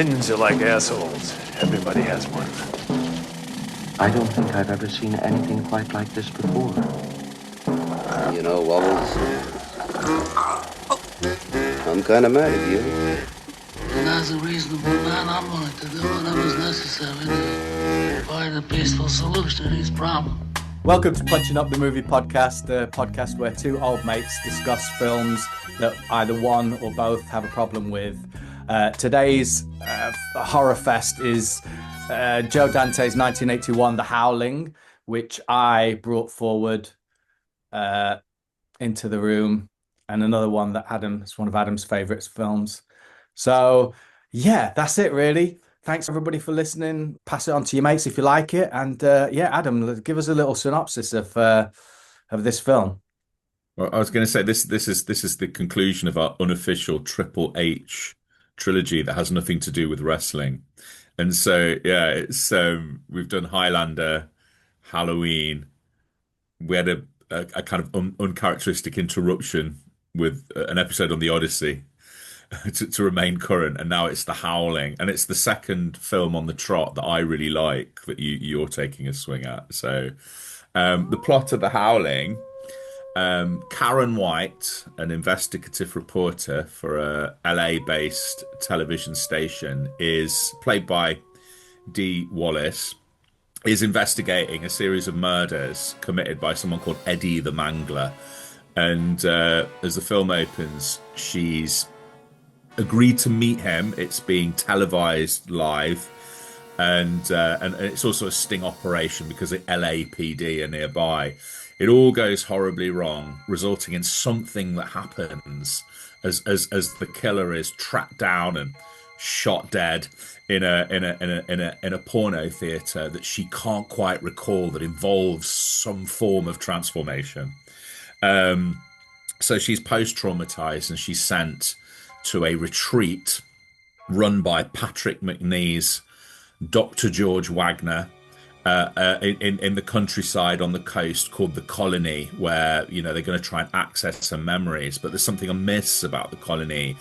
Opinions are like assholes. Everybody has one. I don't think I've ever seen anything quite like this before. You know, Wobbles, I'm kind of mad at you. And as a reasonable man, I'm willing to do whatever's necessary to find a peaceful solution to these problems. Welcome to Punching Up the Movie Podcast, the podcast where two old mates discuss films that either one or both have a problem with. Today's horror fest is Joe Dante's 1981 The Howling, which I brought forward into the room, and another one that it's one of Adam's favourite films. So yeah, that's it really. Thanks everybody for listening. Pass it on to your mates if you like it. And Adam, give us a little synopsis of this film. Well, I was going to say this is the conclusion of our unofficial Triple H trilogy that has nothing to do with wrestling. And so yeah, it's we've done Highlander, Halloween. We had a kind of uncharacteristic interruption with an episode on the Odyssey to remain current, and now it's The Howling, and it's the second film on the trot that I really like that you're taking a swing at. So the plot of The Howling, Karen White, an investigative reporter for a LA-based television station, is played by Dee Wallace, is investigating a series of murders committed by someone called Eddie the Mangler. And as the film opens, she's agreed to meet him. It's being televised live, and it's also a sting operation because the LAPD are nearby. It all goes horribly wrong, resulting in something that happens as the killer is tracked down and shot dead in a porno theater that she can't quite recall, that involves some form of transformation. So she's post-traumatized, and she's sent to a retreat run by Patrick McNee's Dr. George Wagner in the countryside on the coast called the Colony, where they're going to try and access some memories, but there's something amiss about the colony.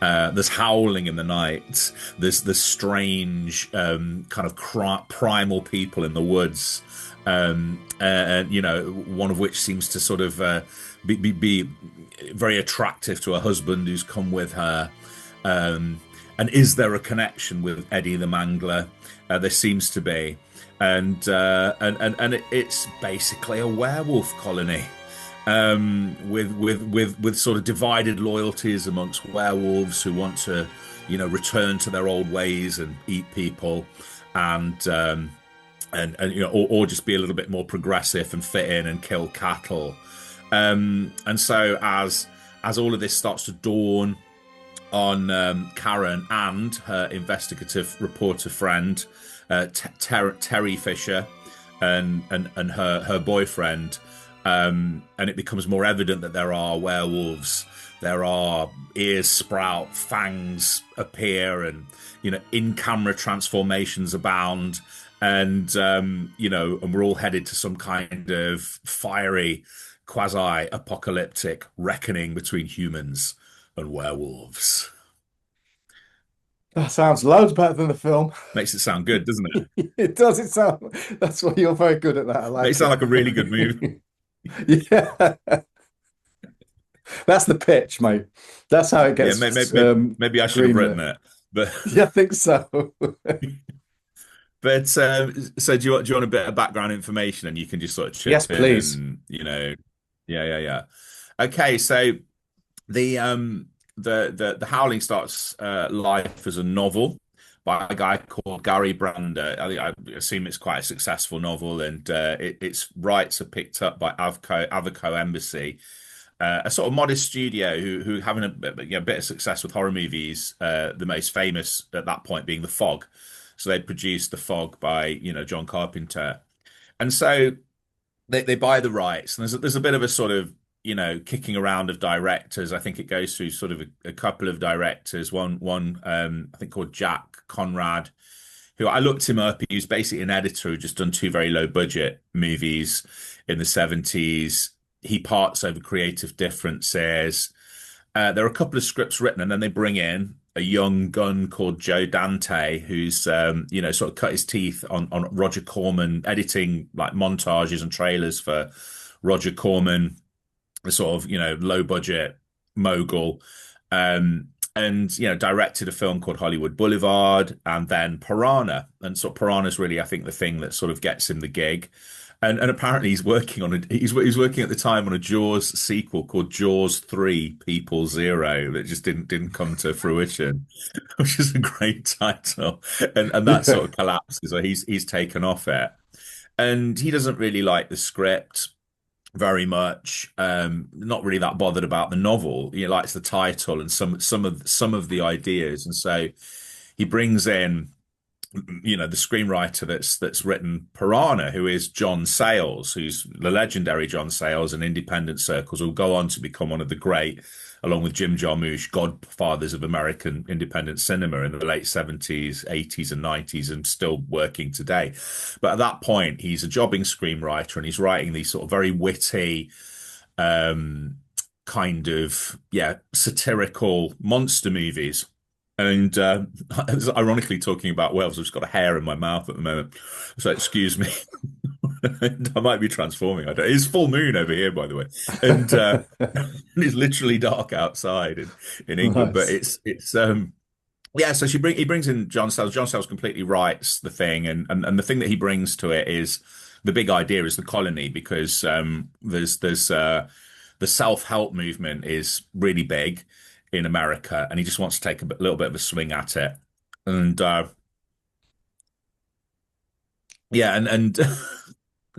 There's howling in the night. There's strange kind of primal people in the woods, and one of which seems to sort of be very attractive to her husband who's come with her. And is there a connection with Eddie the Mangler? There seems to be, and it's basically a werewolf colony, with sort of divided loyalties amongst werewolves who want to return to their old ways and eat people, and or just be a little bit more progressive and fit in and kill cattle. And so as all of this starts to dawn on Karen and her investigative reporter friend, Terry Fisher, and her boyfriend, and it becomes more evident that there are werewolves. There are ears sprout, fangs appear, and in-camera transformations abound, and and we're all headed to some kind of fiery, quasi-apocalyptic reckoning between humans and werewolves. That sounds loads better than the film. Makes it sound good, doesn't it? It does. That's why you're very good at that. I like Makes it sound like a really good movie. Yeah. That's the pitch, mate. That's how it gets. Yeah, maybe I should have written it, but yeah, I think so. But so do you want a bit of background information, and you can just sort of chip yes, in please. And, yeah. Okay, so the Howling starts life as a novel by a guy called Gary Branda. I assume it's quite a successful novel, and its rights are picked up by Avico Embassy, a sort of modest studio who having a bit of success with horror movies. The most famous at that point being The Fog. So they produced The Fog by John Carpenter, and so they buy the rights. And there's a bit of a sort of kicking around of directors. I think it goes through sort of a couple of directors. One I think called Jack Conrad, who I looked him up. He was basically an editor who just done two very low budget movies in the 70s. He parts over creative differences. There are a couple of scripts written, and then they bring in a young gun called Joe Dante, who's sort of cut his teeth on Roger Corman, editing like montages and trailers for Roger Corman, the sort of low budget mogul. And directed a film called Hollywood Boulevard, and then Piranha. And so Piranha's really, I think, the thing that sort of gets him the gig. And apparently he's working at the time on a Jaws sequel called Jaws 3 People Zero that just didn't come to fruition, which is a great title. And that sort of collapses. So he's taken off it. And he doesn't really like the script very much. Not really that bothered about the novel. He likes the title and some of the ideas. And so he brings in the screenwriter that's written Piranha, who is John Sayles, who's the legendary John Sayles in independent circles, who will go on to become one of the great, along with Jim Jarmusch, godfathers of American independent cinema in the late 70s, 80s, and 90s, and still working today. But at that point, he's a jobbing screenwriter, and he's writing these sort of very witty, kind of satirical monster movies. And ironically, talking about werewolves, I've just got a hair in my mouth at the moment, so excuse me. I might be transforming. I don't. It's full moon over here, by the way, and it's literally dark outside in England. Nice. But it's So he brings in John Sayles. John Sayles completely writes the thing, and the thing that he brings to it is the big idea is the colony, because there's the self-help movement is really big in America, and he just wants to take a little bit of a swing at it. And and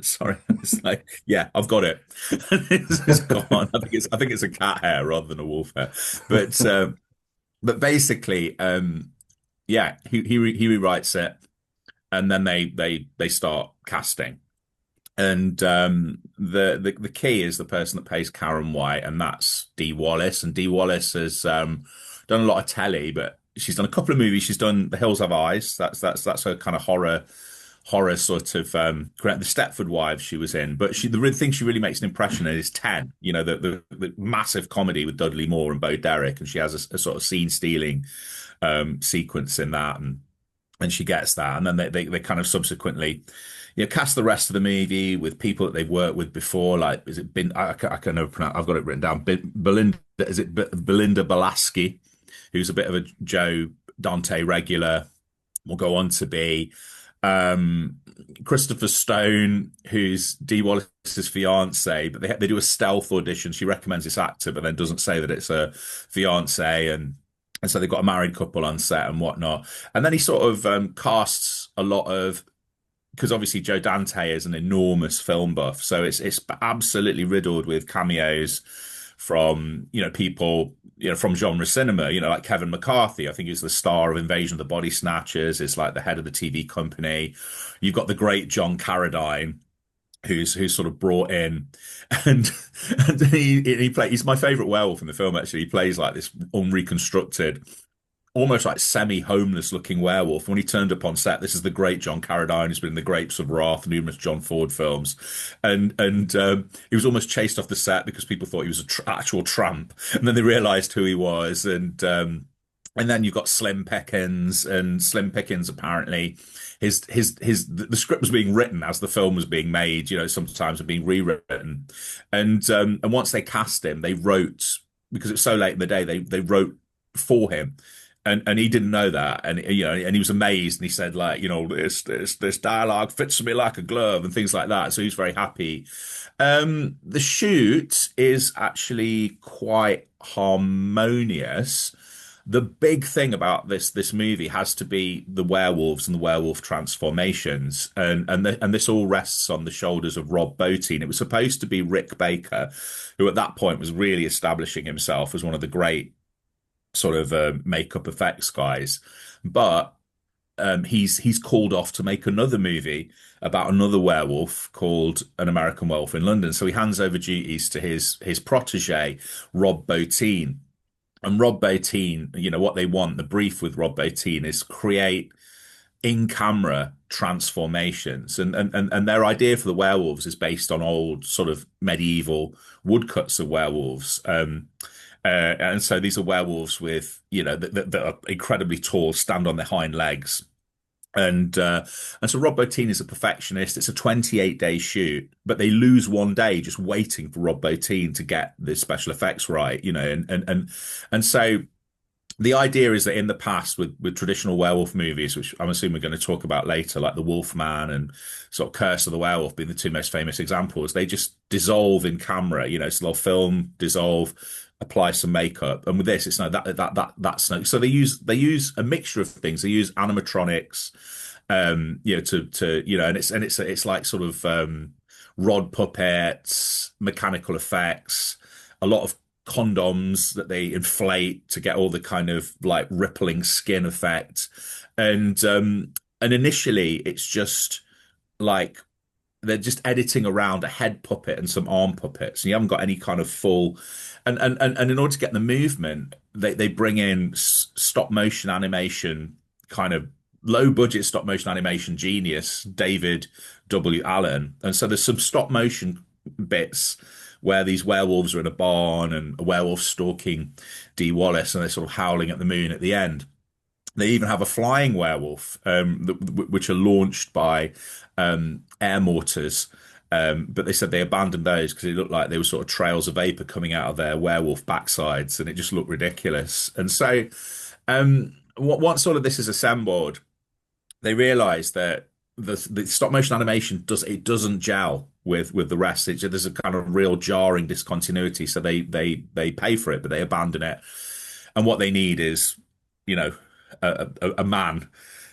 sorry, it's like, I've got it. It's gone. I think it's a cat hair rather than a wolf hair. But basically, he rewrites it, and then they start casting. And the key is the person that plays Karen White, and that's Dee Wallace. And Dee Wallace has done a lot of telly, but she's done a couple of movies. She's done The Hills Have Eyes. That's her kind of horror sort of The Stepford Wives she was in. But the real thing she really makes an impression in is 10. The massive comedy with Dudley Moore and Bo Derek, and she has a sort of scene stealing sequence in that, and she gets that, and then they kind of subsequently cast the rest of the movie with people that they've worked with before, like, is it I can never pronounce, I've got it written down, Belinda Balaski, who's a bit of a Joe Dante regular, will go on to be Christopher Stone, who's Dee Wallace's fiance, but they do a stealth audition. She recommends this actor, but then doesn't say that it's a fiance, and so they've got a married couple on set and whatnot. And then he sort of casts a lot of, because obviously Joe Dante is an enormous film buff, so it's absolutely riddled with cameos from people from genre cinema, like Kevin McCarthy. I think he's the star of Invasion of the Body Snatchers. Is like the head of the TV company. You've got the great John Carradine, who's sort of brought in, and he's my favorite werewolf in the film. Actually, he plays like this unreconstructed, almost like semi-homeless looking werewolf. When he turned up on set, this is the great John Carradine, who's been in The Grapes of Wrath, numerous John Ford films, and he was almost chased off the set because people thought he was an actual tramp, and then they realised who he was, and then you've got Slim Pickens, and Slim Pickens apparently the script was being written as the film was being made, sometimes being rewritten, and once they cast him, they wrote, because it was so late in the day, they wrote for him. And he didn't know that, and and he was amazed, and he said, like, this dialogue fits me like a glove and things like that. So he's very happy. The shoot is actually quite harmonious. The big thing about this movie has to be the werewolves and the werewolf transformations, and this all rests on the shoulders of Rob Bottin. It was supposed to be Rick Baker, who at that point was really establishing himself as one of the great sort of makeup effects guys, but he's called off to make another movie about another werewolf called An American Werewolf in London. So he hands over duties to his protege, Rob Bottin. And Rob Bottin, what they want, the brief with Rob Bottin is create in-camera transformations, and their idea for the werewolves is based on old sort of medieval woodcuts of werewolves. And so these are werewolves with, that are incredibly tall, stand on their hind legs. And so Rob Bottin is a perfectionist. It's a 28-day shoot, but they lose one day just waiting for Rob Bottin to get the special effects right, and so the idea is that in the past with traditional werewolf movies, which I'm assuming we're going to talk about later, like The Wolfman and sort of Curse of the Werewolf being the two most famous examples, they just dissolve in camera, so they'll film, dissolve, apply some makeup. And with this, it's no that's no. So they use a mixture of things. They use animatronics, and it's like sort of rod puppets, mechanical effects, a lot of condoms that they inflate to get all the kind of like rippling skin effect. And initially it's just like they're just editing around a head puppet and some arm puppets, and you haven't got any kind of full and in order to get the movement, they bring in stop motion animation, kind of low budget stop motion animation genius David W. Allen. And so there's some stop motion bits where these werewolves are in a barn and a werewolf stalking Dee Wallace, and they're sort of howling at the moon at the end. They even have a flying werewolf, which are launched by air mortars. But they said they abandoned those because it looked like they were sort of trails of vapor coming out of their werewolf backsides, and it just looked ridiculous. And so once all of this is assembled, they realized that the stop motion animation doesn't gel with the rest. There's a kind of real jarring discontinuity. So they pay for it, but they abandon it. And what they need is, a man,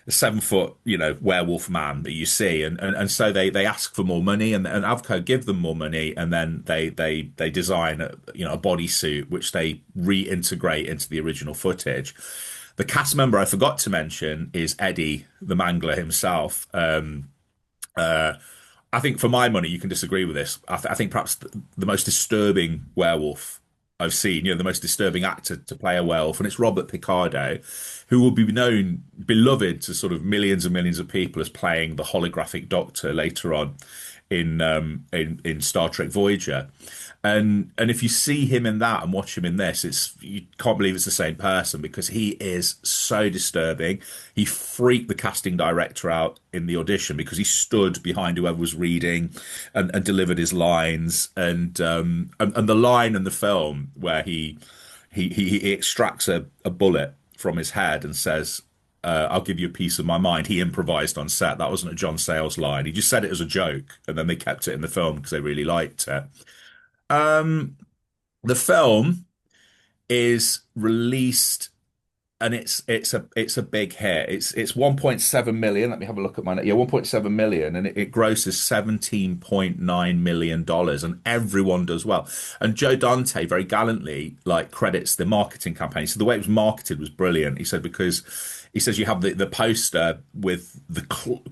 a 7 foot, werewolf man that you see. And so they ask for more money, and Avco give them more money, and then they design a bodysuit which they reintegrate into the original footage. The cast member I forgot to mention is Eddie the Mangler himself. I think for my money, you can disagree with this. I think perhaps the most disturbing werewolf I've seen, the most disturbing actor to play a werewolf, and it's Robert Picardo, who will be beloved to sort of millions and millions of people as playing the holographic Doctor later on in Star Trek Voyager. And if you see him in that and watch him in this, you can't believe it's the same person, because he is so disturbing. He freaked the casting director out in the audition because he stood behind whoever was reading and delivered his lines. And the line in the film where he extracts a bullet from his head and says, I'll give you a piece of my mind. He improvised on set. That wasn't a John Sayles line. He just said it as a joke, and then they kept it in the film because they really liked it. The film is released, and it's a big hit. It's 1.7 million. Let me have a look at 1.7 million, and it grosses $17.9 million, and everyone does well. And Joe Dante very gallantly credits the marketing campaign. So the way it was marketed was brilliant. He says you have the poster with the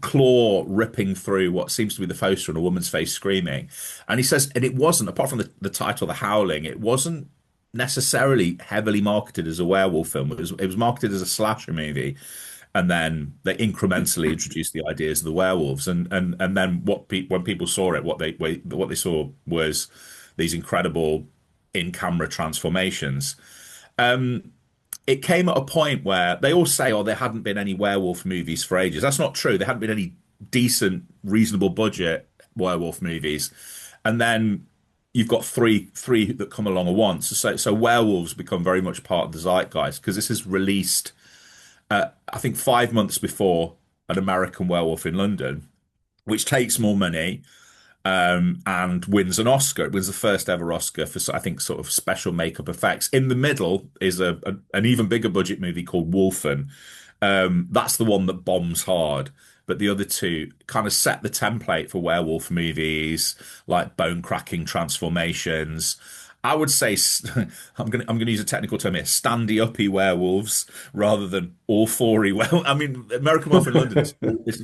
claw ripping through what seems to be the poster and a woman's face screaming. And he says, and it wasn't, apart from the title, The Howling, it wasn't necessarily heavily marketed as a werewolf film. It was marketed as a slasher movie. And then they incrementally introduced the ideas of the werewolves. And then when people saw it, what they saw was these incredible in-camera transformations. It came at a point where they all say, there hadn't been any werewolf movies for ages. That's not true. There hadn't been any decent, reasonable budget werewolf movies. And then you've got three that come along at once. So werewolves become very much part of the zeitgeist, because this is released, I think 5 months before An American Werewolf in London, which takes more money. And wins an Oscar. It wins the first ever Oscar for, I think, sort of special makeup effects. In the middle is an even bigger budget movie called Wolfen. That's the one that bombs hard. But the other two kind of set the template for werewolf movies, like bone-cracking transformations. I would say I'm gonna use a technical term here: standy-uppy werewolves rather than all foury. Well, I mean, American Werewolf in London,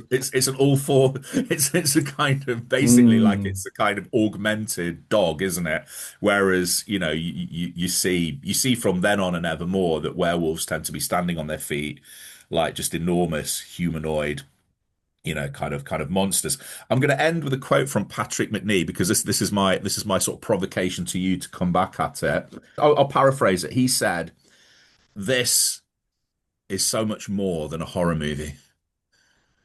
it's an all four. It's a kind of basically like it's a kind of augmented dog, isn't it? Whereas you see from then on and evermore that werewolves tend to be standing on their feet, like just enormous humanoid kind of monsters. I'm going to end with a quote from Patrick McNee because this is my sort of provocation to you to come back at it. I'll paraphrase it. He said, "This is so much more than a horror movie."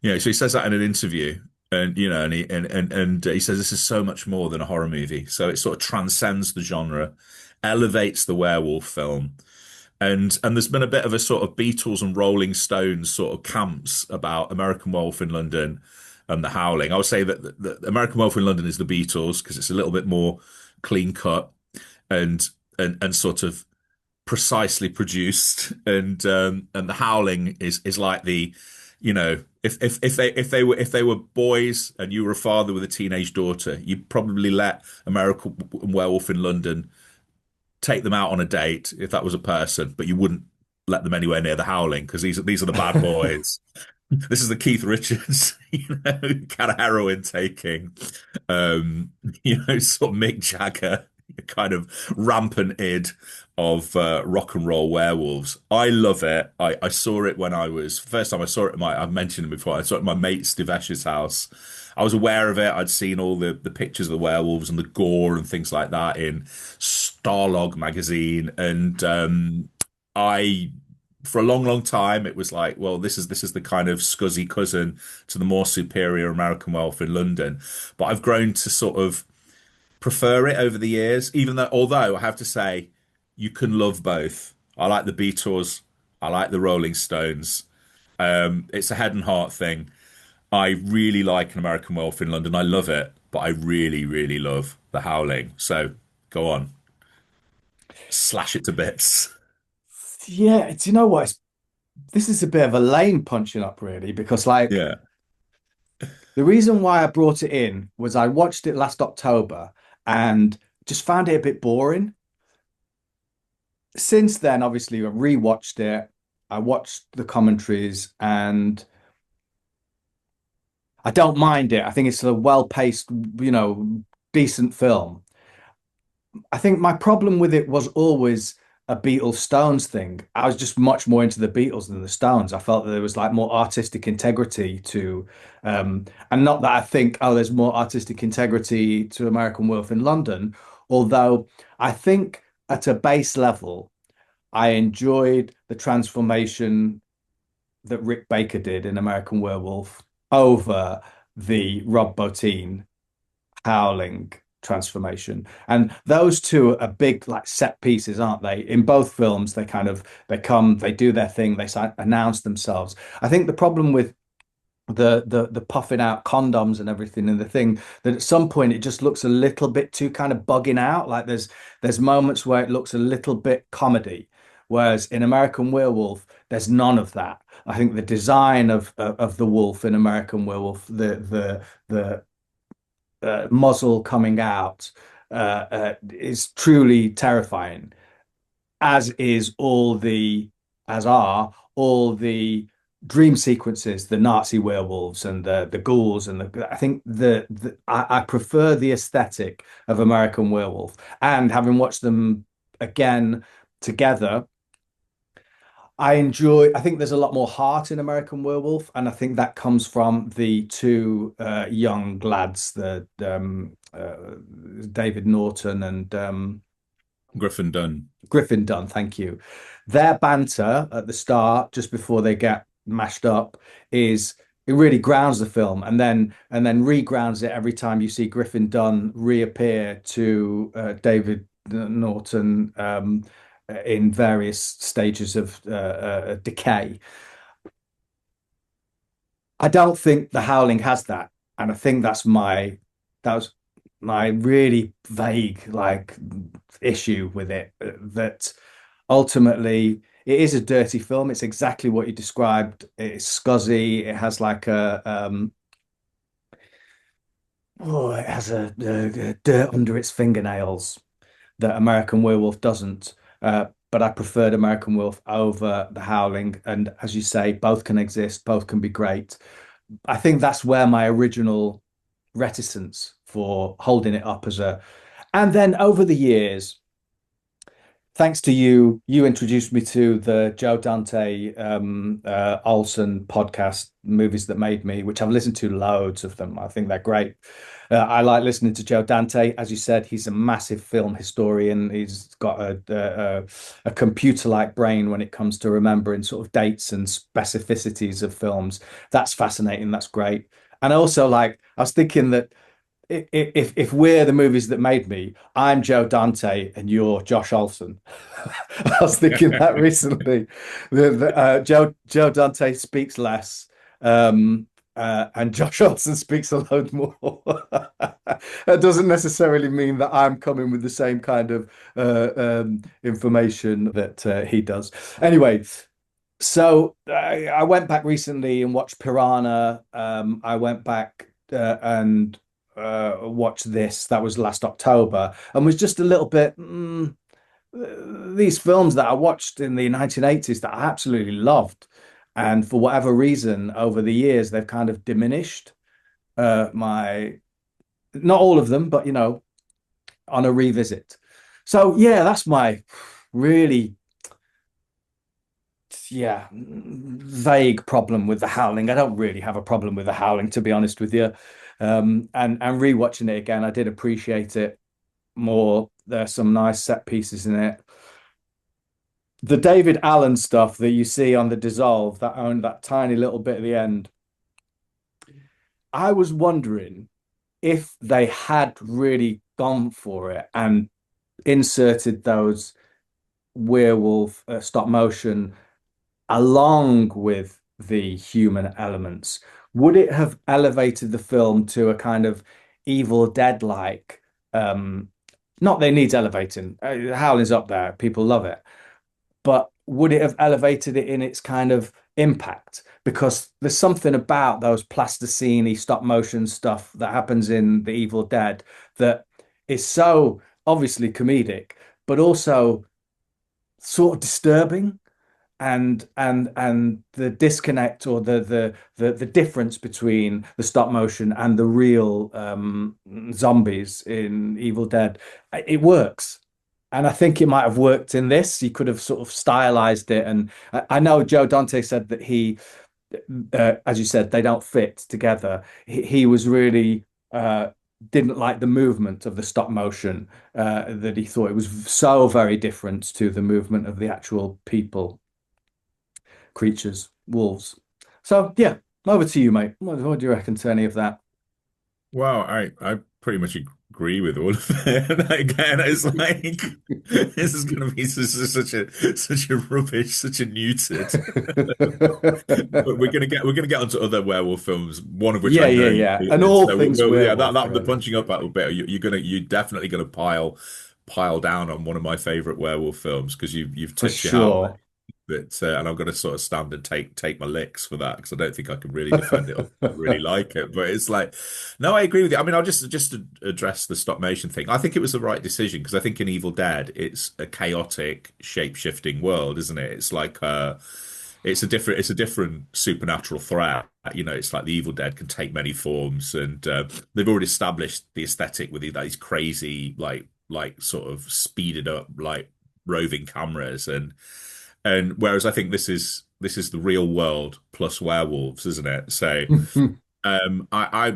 So he says that in an interview, and he says this is so much more than a horror movie. So it sort of transcends the genre, elevates the werewolf film. And there's been a bit of a sort of Beatles and Rolling Stones sort of camps about American Werewolf in London and The Howling. I would say that the American Werewolf in London is the Beatles because it's a little bit more clean cut and sort of precisely produced, and The Howling is like the, if they were boys and you were a father with a teenage daughter, you'd probably let American Werewolf in London take them out on a date if that was a person, but you wouldn't let them anywhere near The Howling because these are the bad boys. This is the Keith Richards, kind of heroin taking, sort of Mick Jagger, kind of rampant id of rock and roll werewolves. I love it. I saw it when I was first time I saw it. I've mentioned it before. I saw it at my mate Stevesh's house. I was aware of it. I'd seen all the pictures of the werewolves and the gore and things like that in Starlog magazine, and I for a long, long time, it was like, well, this is the kind of scuzzy cousin to the more superior American Werewolf in London. But I've grown to sort of prefer it over the years, although I have to say, you can love both. I like the Beatles, I like the Rolling Stones. It's a head and heart thing. I really like An American Werewolf in London. I love it, but I really, really love The Howling. So go on, slash it to bits. Yeah, do you know what? This is a bit of a lane punching up, really, because like Yeah. the reason why I brought it in was I watched it last October and just found it a bit boring. Since then, obviously, I rewatched it. I watched the commentaries and I don't mind it. I think it's a well-paced, decent film. I think my problem with it was always a Beatles Stones thing. I was just much more into the Beatles than the Stones. I felt that there was like more artistic integrity to, and not that I think, oh, there's more artistic integrity to American Werewolf in London. Although I think at a base level, I enjoyed the transformation that Rick Baker did in American Werewolf over the Rob Bottin Howling transformation. And those two are big like set pieces, aren't they? In both films, they do their thing, they announce themselves. I think the problem with the puffing out condoms and everything and the thing that at some point it just looks a little bit too kind of bugging out. Like there's moments where it looks a little bit comedy. Whereas in American Werewolf, there's none of that. I think the design of the wolf in American Werewolf, the muzzle coming out is truly terrifying, as are all the dream sequences, the Nazi werewolves and the ghouls and I think I prefer the aesthetic of American Werewolf. And having watched them again together, I think there's a lot more heart in American Werewolf, and I think that comes from the two young lads, the David Norton and Griffin Dunn. Griffin Dunn, thank you. Their banter at the start, just before they get mashed up, it really grounds the film, and then regrounds it every time you see Griffin Dunn reappear to David Norton in various stages of decay. I don't think The Howling has that, and I think that was my really vague like issue with it. That ultimately it is a dirty film. It's exactly what you described. It's scuzzy. It has like it has a dirt under its fingernails that American Werewolf doesn't. But I preferred American Werewolf over The Howling. And as you say, both can exist, both can be great. I think that's where my original reticence for holding it up as a. And then over the years, thanks to you, you introduced me to the Joe Dante Olson podcast, Movies That Made Me, which I've listened to loads of them. I think they're great. I like listening to Joe Dante. As you said, he's a massive film historian. He's got a computer-like brain when it comes to remembering sort of dates and specificities of films. That's fascinating. That's great. And also, like, I was thinking that if we're the movies that made me, I'm Joe Dante and you're Josh Olson. I was thinking that recently. Joe Dante speaks less, and Josh Olson speaks a load more. That doesn't necessarily mean that I'm coming with the same kind of information that he does. Anyway, so I went back recently and watched Piranha. I went back and watched this. That was last October, and was just a little bit. These films that I watched in the 1980s that I absolutely loved, and for whatever reason, over the years they've kind of diminished. My Not all of them, but on a revisit. So yeah, that's my really vague problem with The Howling. I don't really have a problem with The Howling, to be honest with you. And rewatching it again, I did appreciate it more. There's some nice set pieces in it. The David Allen stuff that you see on The Dissolve, that tiny little bit at the end, I was wondering if they had really gone for it and inserted those werewolf stop motion along with the human elements, would it have elevated the film to a kind of Evil Dead like? Not that it needs elevating. Howling's up there. People love it. But would it have elevated it in its kind of impact? Because there's something about those plasticine stop motion stuff that happens in The Evil Dead that is so obviously comedic, but also sort of disturbing. And the disconnect or the difference between the stop motion and the real zombies in Evil Dead, it works. And I think it might have worked in this. He could have sort of stylized it. And I know Joe Dante said that as you said, they don't fit together. He was really didn't like the movement of the stop motion, that he thought it was so very different to the movement of the actual people, creatures, wolves. So yeah, over to you, mate. What do you reckon to any of that? Well, I pretty much agree with all of it. Again, it's like this is going to be such a rubbish, such a neutered. But we're gonna get onto other werewolf films. One of which Yeah, I know yeah, you've yeah. And seen. all So things yeah, werewolf, that the really. punching up that little bit. You're definitely gonna pile down on one of my favorite werewolf films because you've For touched your hat on it. sure. But and I'm going to sort of stand and take my licks for that because I don't think I can really defend it. I really like it, but it's like, no, I agree with you. I mean, I'll just to address the stop motion thing. I think it was the right decision because I think in Evil Dead, it's a chaotic, shape-shifting world, isn't it? It's like it's a different supernatural threat. It's like the Evil Dead can take many forms, and they've already established the aesthetic with these crazy, like sort of speeded up, like roving cameras and whereas I think this is the real world plus werewolves, isn't it? So I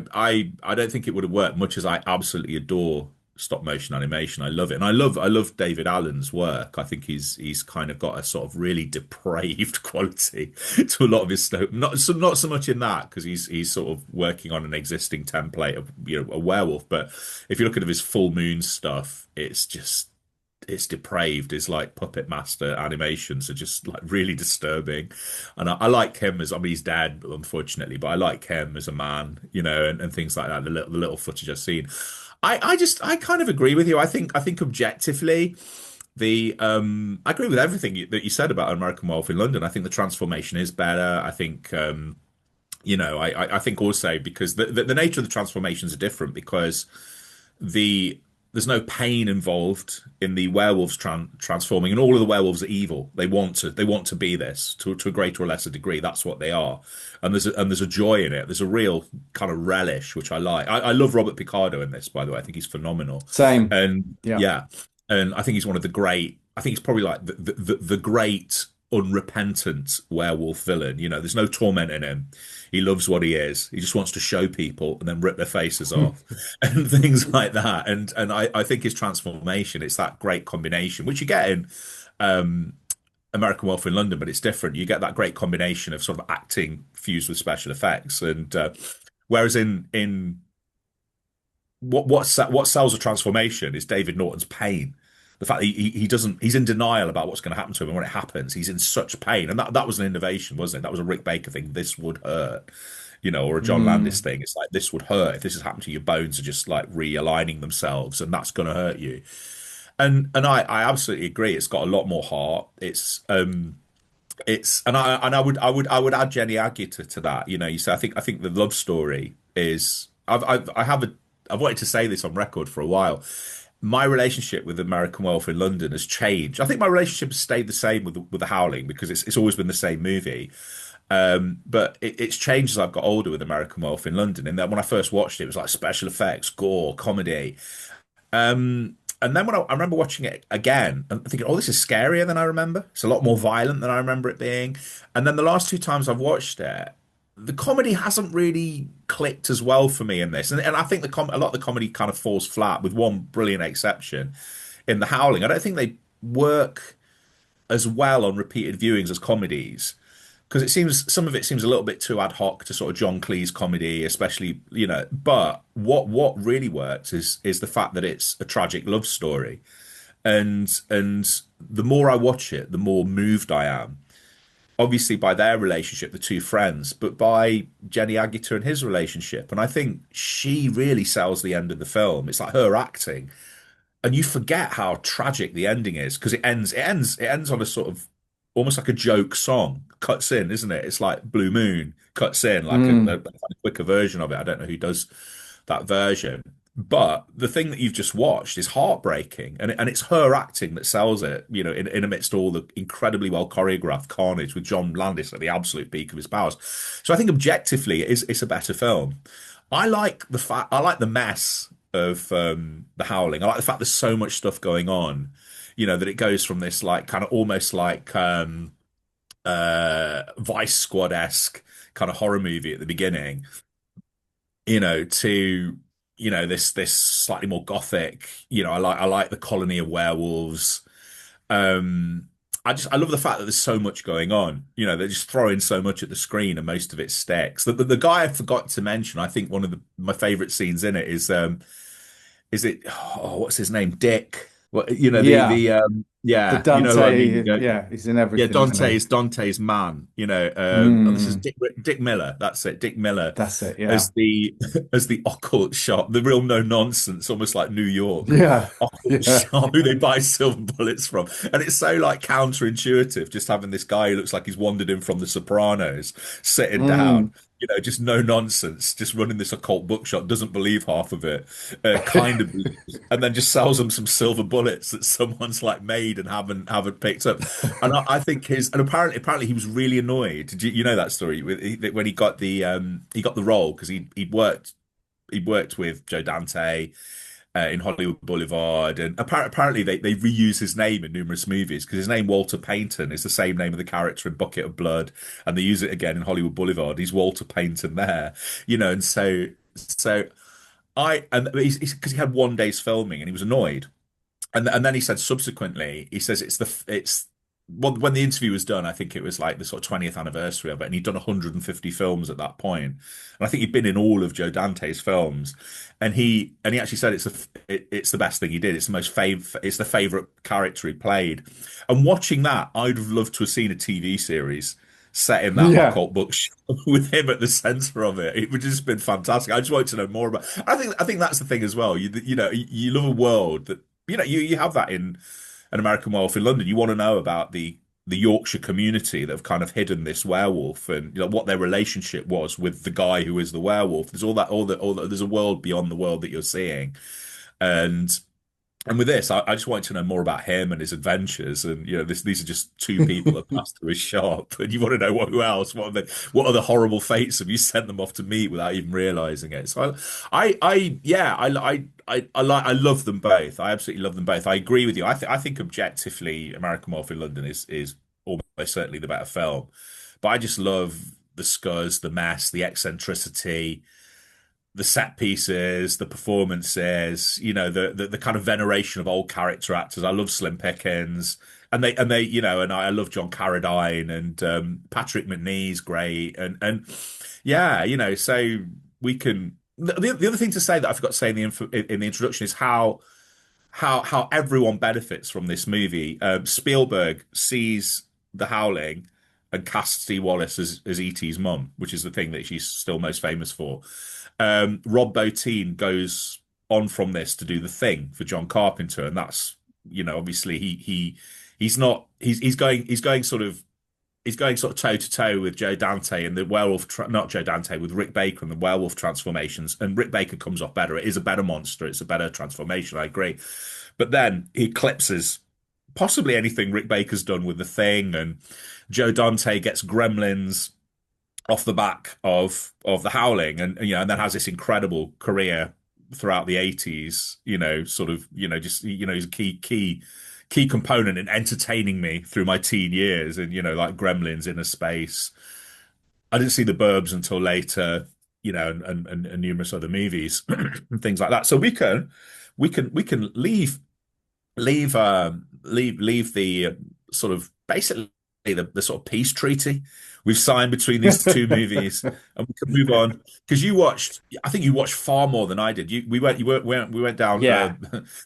don't think it would have worked much as I absolutely adore stop motion animation. I love it. And I love David Allen's work. I think he's kind of got a sort of really depraved quality to a lot of his stuff. Not so much in that because he's sort of working on an existing template of a werewolf. But if you look at his Full Moon stuff, it's depraved. His like puppet master animations are just like really disturbing, and I like him as, I mean, he's dead unfortunately, but I like him as a man, and things like that. The little footage I've seen, I kind of agree with you. I think objectively, I agree with everything that you said about American Werewolf in London. I think the transformation is better. I think I think also because the nature of the transformations are different because there's no pain involved in the werewolves transforming, and all of the werewolves are evil. They want to be this to a greater or lesser degree. That's what they are, and there's a joy in it. There's a real kind of relish, which I like. I love Robert Picardo in this, by the way. I think he's phenomenal, Same. and Yeah. yeah, and I think he's one of the great I think he's probably like the great unrepentant werewolf villain. There's no torment in him. He loves what he is. He just wants to show people and then rip their faces off and things like that. And I think his transformation, it's that great combination, which you get in American Werewolf in London, but it's different. You get that great combination of sort of acting fused with special effects. And whereas in what sells a transformation is David Norton's pain. The fact that he doesn't, he's in denial about what's going to happen to him, and when it happens, he's in such pain. And that was an innovation, wasn't it? That was a Rick Baker thing. This would hurt, or a John Landis thing. It's like, this would hurt if this has happened to you. Your bones are just like realigning themselves, and that's going to hurt you. And I absolutely agree. It's got a lot more heart. I would add Jenny Agutter to that. You say I think the love story is I've wanted to say this on record for a while. My relationship with American Werewolf in London has changed. I think my relationship has stayed the same with the Howling, because it's always been the same movie. But it's changed as I've got older with American Werewolf in London. And that when I first watched it, it was like special effects, gore, comedy. And then when I remember watching it again and thinking, oh, this is scarier than I remember. It's a lot more violent than I remember it being. And then the last two times I've watched it, the comedy hasn't really clicked as well for me in this. And I think a lot of the comedy kind of falls flat, with one brilliant exception in The Howling. I don't think they work as well on repeated viewings as comedies, because some of it seems a little bit too ad hoc to sort of John Cleese comedy, especially, but what really works is the fact that it's a tragic love story. And the more I watch it, the more moved I am, obviously by their relationship, the two friends, but by Jenny Agutter and his relationship. And I think she really sells the end of the film. It's like her acting, and you forget how tragic the ending is, because it ends on a sort of almost like a joke song. Cuts in, isn't it? It's like Blue Moon cuts in, like a quicker version of it. I don't know who does that version. But the thing that you've just watched is heartbreaking, and it's her acting that sells it. In amidst all the incredibly well choreographed carnage, with John Landis at the absolute peak of his powers. So I think objectively, it's a better film. I like the mess of The Howling. I like the fact there's so much stuff going on. That it goes from this like kind of almost like Vice Squad-esque kind of horror movie at the beginning, to this slightly more gothic. I like the colony of werewolves. I love the fact that there's so much going on. They're just throwing so much at the screen, and most of it sticks. The guy I forgot to mention, I think one of my favorite scenes in it is what's his name? Dick. Well, The Dante, you know what I mean? he's in everything. Dante's man. This is Dick Miller. That's it, Dick Miller. That's it. Yeah. As the occult shop, the real no nonsense, almost like New York. Yeah. Occult shop who they buy silver bullets from, and it's so like counterintuitive, just having this guy who looks like he's wandered in from The Sopranos, sitting down. Just no nonsense, just running this occult bookshop, doesn't believe half of it, kind of believes, and then just sells them some silver bullets that someone's like made and haven't picked up. And I think apparently he was really annoyed. Did you know that story when he got the role, because he'd worked with Joe Dante in Hollywood Boulevard, and apparently they reuse his name in numerous movies, because his name Walter Payton is the same name of the character in Bucket of Blood, and they use it again in Hollywood Boulevard. He's Walter Payton there, and so he's because he had one day's filming and he was annoyed, and then he said subsequently, he says it's when the interview was done, I think it was like the sort of 20th anniversary of it, and he'd done 150 films at that point, and I think he'd been in all of Joe Dante's films, and he actually said it's the best thing he did. It's the favorite character he played, and watching that, I'd have loved to have seen a TV series set in that occult bookshop with him at the center of it. It would have just been fantastic. I just wanted to know more about. I think that's the thing as well. You love a world that you have that in An American Werewolf in London. You want to know about the Yorkshire community that have kind of hidden this werewolf, and what their relationship was with the guy who is the werewolf. There's all that. There's a world beyond the world that you're seeing, and And with this, I just wanted to know more about him and his adventures. And these are just two people that passed through his shop, and you want to know who else? What are the horrible fates of you sent them off to meet without even realizing it? So yeah, I love them both. I absolutely love them both. I agree with you. I think objectively, American Werewolf in London is almost certainly the better film. But I just love the scuzz, the mess, the eccentricity, the set pieces, the performances, the kind of veneration of old character actors. I love Slim Pickens, and I love John Carradine, and Patrick Macnee's great, and yeah, so we can. The other thing to say that I forgot to say in the introduction is how everyone benefits from this movie. Spielberg sees the Howling and casts Dee Wallace as E.T.'s mum, which is the thing that she's still most famous for. Rob Bottin goes on from this to do The Thing for John Carpenter, and that's obviously he's going sort of toe to toe with Joe Dante and the werewolf, not Joe Dante, with Rick Baker and the werewolf transformations. And Rick Baker comes off better. It is a better monster. It's a better transformation. I agree. But then he eclipses possibly anything Rick Baker's done with The Thing, and Joe Dante gets Gremlins off the back of the Howling, and then has this incredible career throughout the 80s. He's a key component in entertaining me through my teen years, and like Gremlins, Inner Space. I didn't see The Burbs until later, and numerous other movies and things like that. So we can leave the sort of basically the sort of peace treaty we've signed between these two movies, and we can move on because I think you watched far more than I did. We went down, Yeah,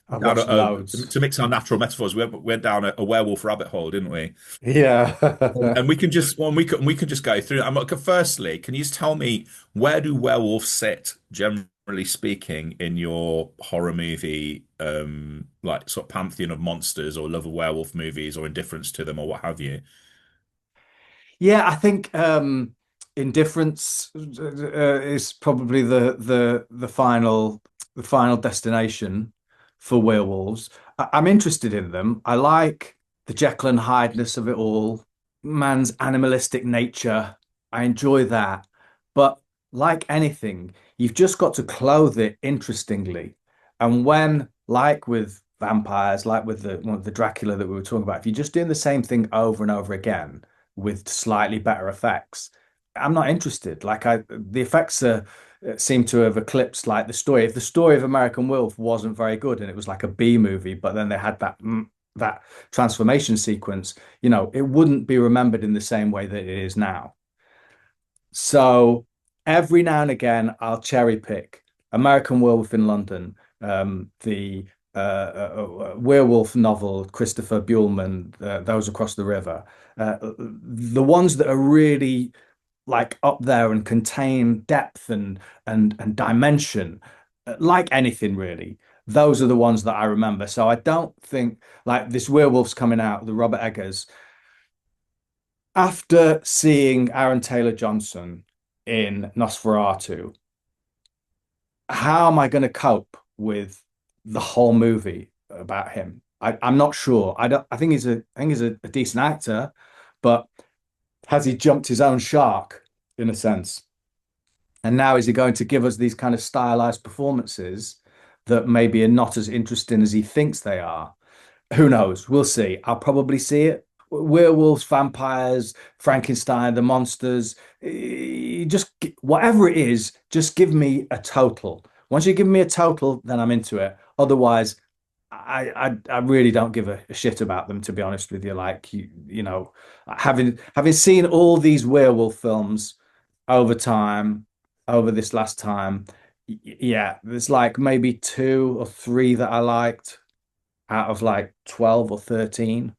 I've watched loads. to mix our natural metaphors. We went down a werewolf rabbit hole, didn't we? Yeah. And we can just go through. Firstly, can you just tell me, where do werewolves sit, generally speaking, in your horror movie, like sort of pantheon of monsters, or love of werewolf movies, or indifference to them, or what have you? Yeah, I think indifference is probably the final destination for werewolves. I'm interested in them. I like the Jekyll and Hyde-ness of it all, man's animalistic nature. I enjoy that. But like anything, you've just got to clothe it interestingly. And when, like with vampires, like with the Dracula that we were talking about, if you're just doing the same thing over and over again with slightly better effects, I'm not interested. The effects seem to have eclipsed like the story. If the story of American Wolf wasn't very good and it was like a B movie, but then they had that transformation sequence, it wouldn't be remembered in the same way that it is now. So every now and again, I'll cherry pick American Werewolf in London, the werewolf novel, Christopher Buehlman, Those Across the River. The ones that are really like up there and contain depth and dimension, like anything really. Those are the ones that I remember. So I don't think like this werewolf's coming out, the Robert Eggers. After seeing Aaron Taylor Johnson in Nosferatu, how am I going to cope with the whole movie about him? I'm not sure. I think he's a decent actor, but has he jumped his own shark in a sense? And now is he going to give us these kind of stylized performances that maybe are not as interesting as he thinks they are? Who knows? We'll see. I'll probably see it. Werewolves, vampires, Frankenstein, the monsters, just whatever it is, just give me a total. Once you give me a total, then I'm into it. Otherwise, I really don't give a shit about them, to be honest with you. Like having seen all these werewolf films over time, over this last time, yeah, there's like maybe 2 or 3 that I liked out of like 12 or 13.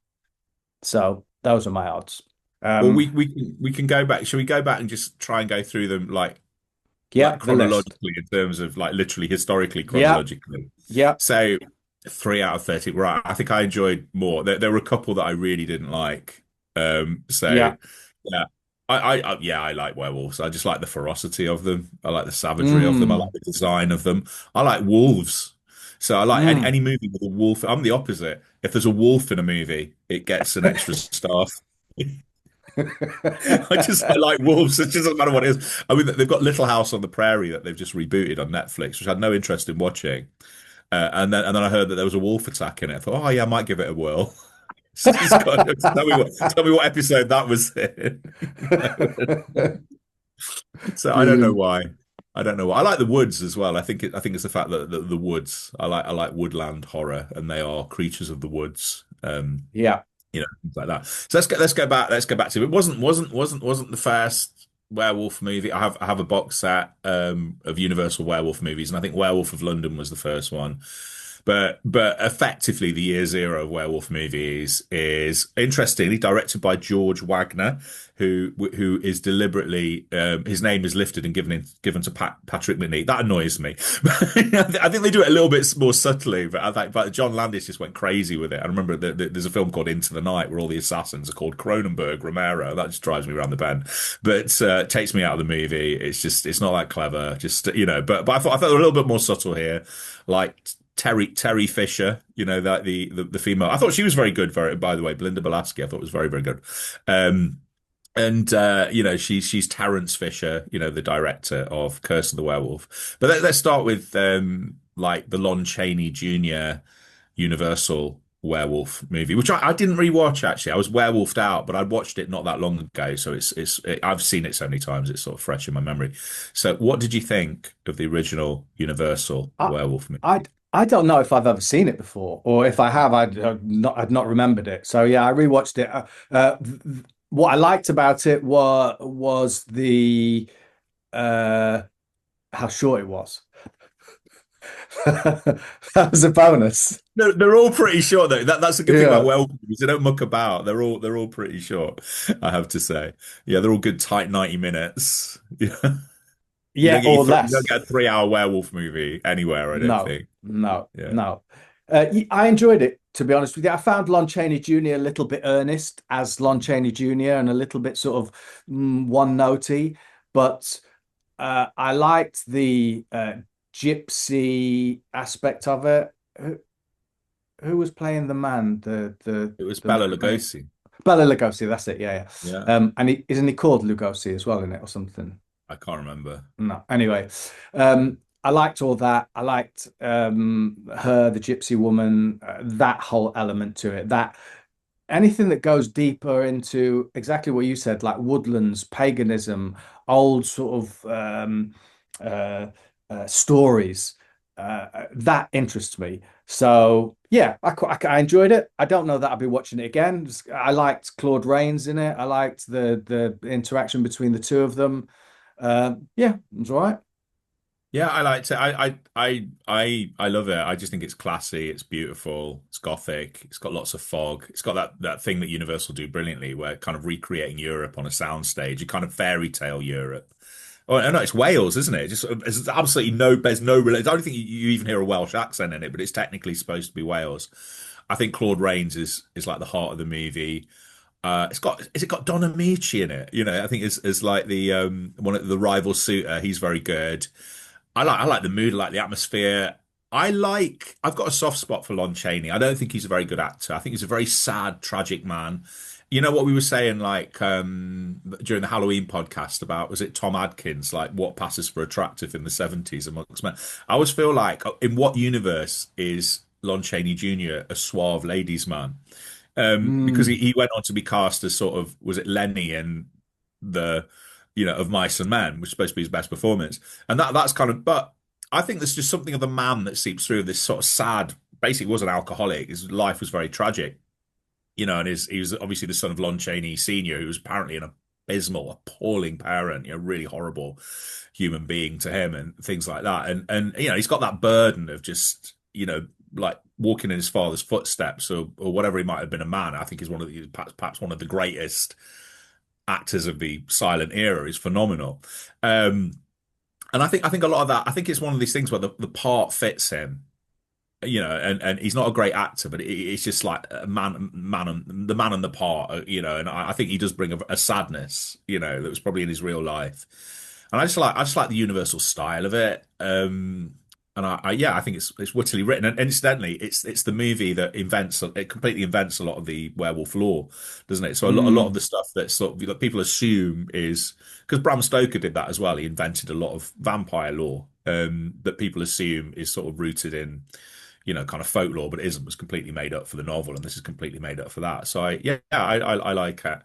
So those are my odds. Well, we can go back. Shall we go back and just try and go through them Yeah, like the list. chronologically, in terms of like literally historically Yeah, chronologically? yeah, So 3 out of 30. Right. I think I enjoyed more. There were a couple that I really didn't like. So yeah. yeah. Yeah, I like werewolves. I just like the ferocity of them. I like the savagery of them. I like Mm, the design of them. I like wolves. So I like Mm. any movie with a wolf. I'm the opposite. If there's a wolf in a movie, it gets an extra star. I like wolves. It just doesn't matter what it is. I mean, they've got Little House on the Prairie that they've just rebooted on Netflix, which I had no interest in watching. And then I heard that there was a wolf attack in it. I thought, oh yeah, I might give it a whirl. So just got tell me what episode that was in. So I don't know Brilliant. why. I don't know why. I like the woods as well. I think it's the fact that the woods. I like woodland horror, and they are creatures of the woods. Yeah. Things like that. So let's go back to it. It wasn't the first werewolf movie. I have a box set of Universal werewolf movies, and I think Werewolf of London was the first one. But effectively, the year zero of werewolf movies is interestingly directed by George Wagner, who is deliberately his name is lifted and given to Patrick Macnee. That annoys me. I think they do it a little bit more subtly, but John Landis just went crazy with it. I remember there's a film called Into the Night where all the assassins are called Cronenberg Romero. That just drives me around the bend. But it takes me out of the movie. It's not that clever. Just but I thought they were a little bit more subtle here, like Terry Fisher, that the female. I thought she was very good for it, by the way. Belinda Belaski, I thought was very, very good. And she's Terence Fisher, the director of Curse of the Werewolf. But let's start with like the Lon Chaney Jr. Universal werewolf movie, which I didn't rewatch actually. I was werewolfed out, but I watched it not that long ago, so I've seen it so many times it's sort of fresh in my memory. So, what did you think of the original Universal I, werewolf movie? I don't know if I've ever seen it before, or if I have, I'd not remembered it. So yeah, I rewatched it. What I liked about it was the uh, how short it was. That was a bonus. No, they're all pretty short though. That's the good thing about Yeah, werewolf movies. They don't muck about. They're all pretty short, I have to say. Yeah, they're all good tight 90 minutes. Yeah. yeah, or You don't less. get a 3 hour werewolf movie anywhere, I don't No, think. no, Yeah. no. I enjoyed it, to be honest with you. I found Lon Chaney Jr. a little bit earnest as Lon Chaney Jr. and a little bit sort of one-notey, but I liked the gypsy aspect of it. Who was playing the man? It was The Bela main Lugosi. Bela Lugosi. That's it. Yeah, Yeah. yeah. And isn't he called Lugosi as well in it or something? I can't remember. No. Anyway, I liked all that. I liked her, the gypsy woman, that whole element to it. That anything that goes deeper into exactly what you said, like woodlands, paganism, old sort of uh, stories, that interests me. So yeah, I enjoyed it. I don't know that I'll be watching it again. I liked Claude Rains in it. I liked the interaction between the two of them. Yeah, it was all right. Yeah, I liked it. I love it. I just think it's classy, it's beautiful, it's gothic, it's got lots of fog. It's got that thing that Universal do brilliantly, where kind of recreating Europe on a soundstage, a kind of fairy tale Europe. Oh, no, it's Wales, isn't it? Just it's absolutely there's no I don't think you even hear a Welsh accent in it, but it's technically supposed to be Wales. I think Claude Rains is like the heart of the movie. Is it got Don Amici in it? I think it's like the one of the rival suitor. He's very good. I like the mood, I like the atmosphere. I've got a soft spot for Lon Chaney. I don't think he's a very good actor. I think he's a very sad, tragic man. You know what we were saying, like during the Halloween podcast about, was it Tom Adkins, like what passes for attractive in the 70s amongst men? I always feel like, in what universe is Lon Chaney Jr. a suave ladies man? Because Mm, he went on to be cast as sort of, was it Lenny in the of Mice and Men, which is supposed to be his best performance. And that's kind of, but I think there's just something of the man that seeps through this sort of sad, basically was an alcoholic. His life was very tragic, and he was obviously the son of Lon Chaney Sr., who was apparently an abysmal, appalling parent, really horrible human being to him and things like that. And he's got that burden of just, like walking in his father's footsteps or whatever. He might have been a man. I think he's perhaps one of the greatest actors of the silent era. Is phenomenal. And I think a lot of that, I think it's one of these things where the part fits him, and he's not a great actor, but it's just like a the man and the part, and I think he does bring a sadness, that was probably in his real life. And I just like the universal style of it. And yeah, I think it's wittily written. And incidentally, it's the movie that it completely invents a lot of the werewolf lore, doesn't it? So a lot of Mm. the stuff that sort of that people assume is because Bram Stoker did that as well. He invented a lot of vampire lore that people assume is sort of rooted in, kind of folklore, but it isn't. It was completely made up for the novel, and this is completely made up for that. So I like it.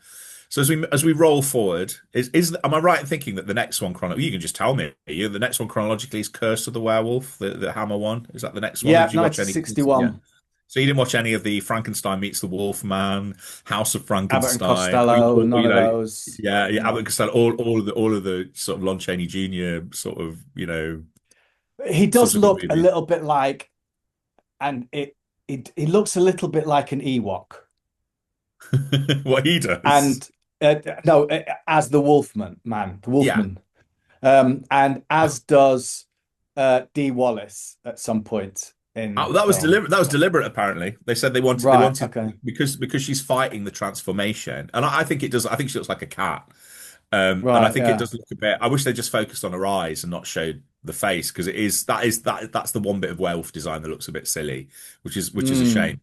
So as we roll forward, is am I right in thinking that the next one you can just tell me, the next one chronologically is Curse of the Werewolf, the Hammer one? Is that the next one? Or Yeah, did you watch any? Yeah. 1961. So you didn't watch any of the Frankenstein meets the Wolfman, House of Abbott and Frankenstein, Costello, none of those. yeah, Abbott No. and Costello, all of the sort of Lon Chaney Jr. sort of, He does subsequent look a movies. little bit like, and he looks a little bit like an Ewok. What he does. And no, as the the Yeah. Wolfman, and as does Dee Wallace at some point in Oh, the that was film. deliberate. That was deliberate. Apparently, they said they Right. wanted Okay. because she's fighting the transformation, and I think it does. I think she looks like a cat, and I Right. think it Yeah. does look a bit. I wish they just focused on her eyes and not showed the face because that's the one bit of werewolf design that looks a bit silly, which is a shame. Mm.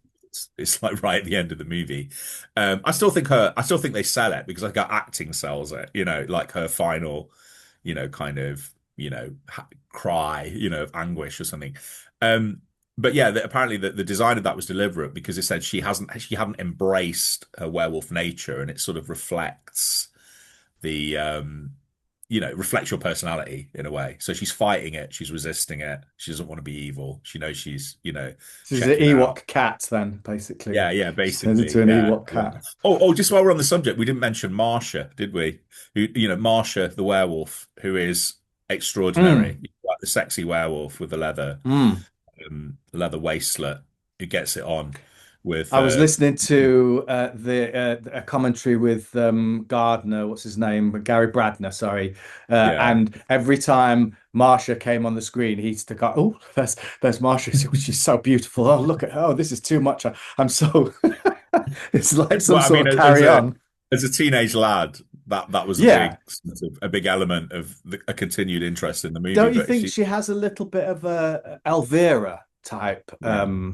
It's like right at the end of the movie. I still think they sell it because like her acting sells it. Like her final, kind of cry, of anguish or something. Um, but yeah, apparently the design of that was deliberate because it said she hadn't embraced her werewolf nature, and it sort of reflects the reflects your personality in a way. So she's fighting it, she's resisting it, she doesn't want to be evil. She knows she's She's an checking out. Ewok cat, then basically. Yeah, She turns basically, into an yeah, Ewok yeah. cat. Oh, just while we're on the subject, we didn't mention Marsha, did we? Who, Marsha the werewolf, who is extraordinary, Mm. like the sexy werewolf with the Mm. leather waistlet who gets it on with I was listening to a commentary with Gardner, what's his name? Gary Bradner, sorry. yeah. And every time Marsha came on the screen, he used to go, "Oh, there's Marsha. She's so beautiful. Oh, look at her. Oh, this is too much. I'm so." It's like some Well, I sort mean, of carry on. as a teenage lad, that was Yeah. a big element of a continued interest in the movie. Don't you But think she, she has a little bit of a Elvira type? yeah.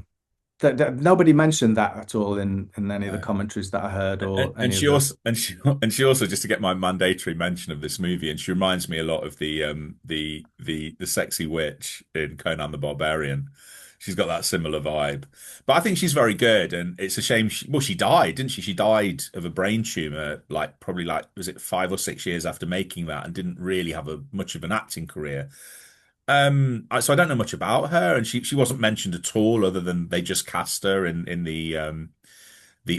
That nobody mentioned that at all in any of the No. commentaries that I heard And, or and any of she the. also and she also just to get my mandatory mention of this movie, and she reminds me a lot of the sexy witch in Conan the Barbarian. She's got that similar vibe, but I think she's very good, and it's a shame. She died, didn't she? She died of a brain tumor, like probably like was it 5 or 6 years after making that, and didn't really have much of an acting career. So I don't know much about her, and she wasn't mentioned at all, other than they just cast her in the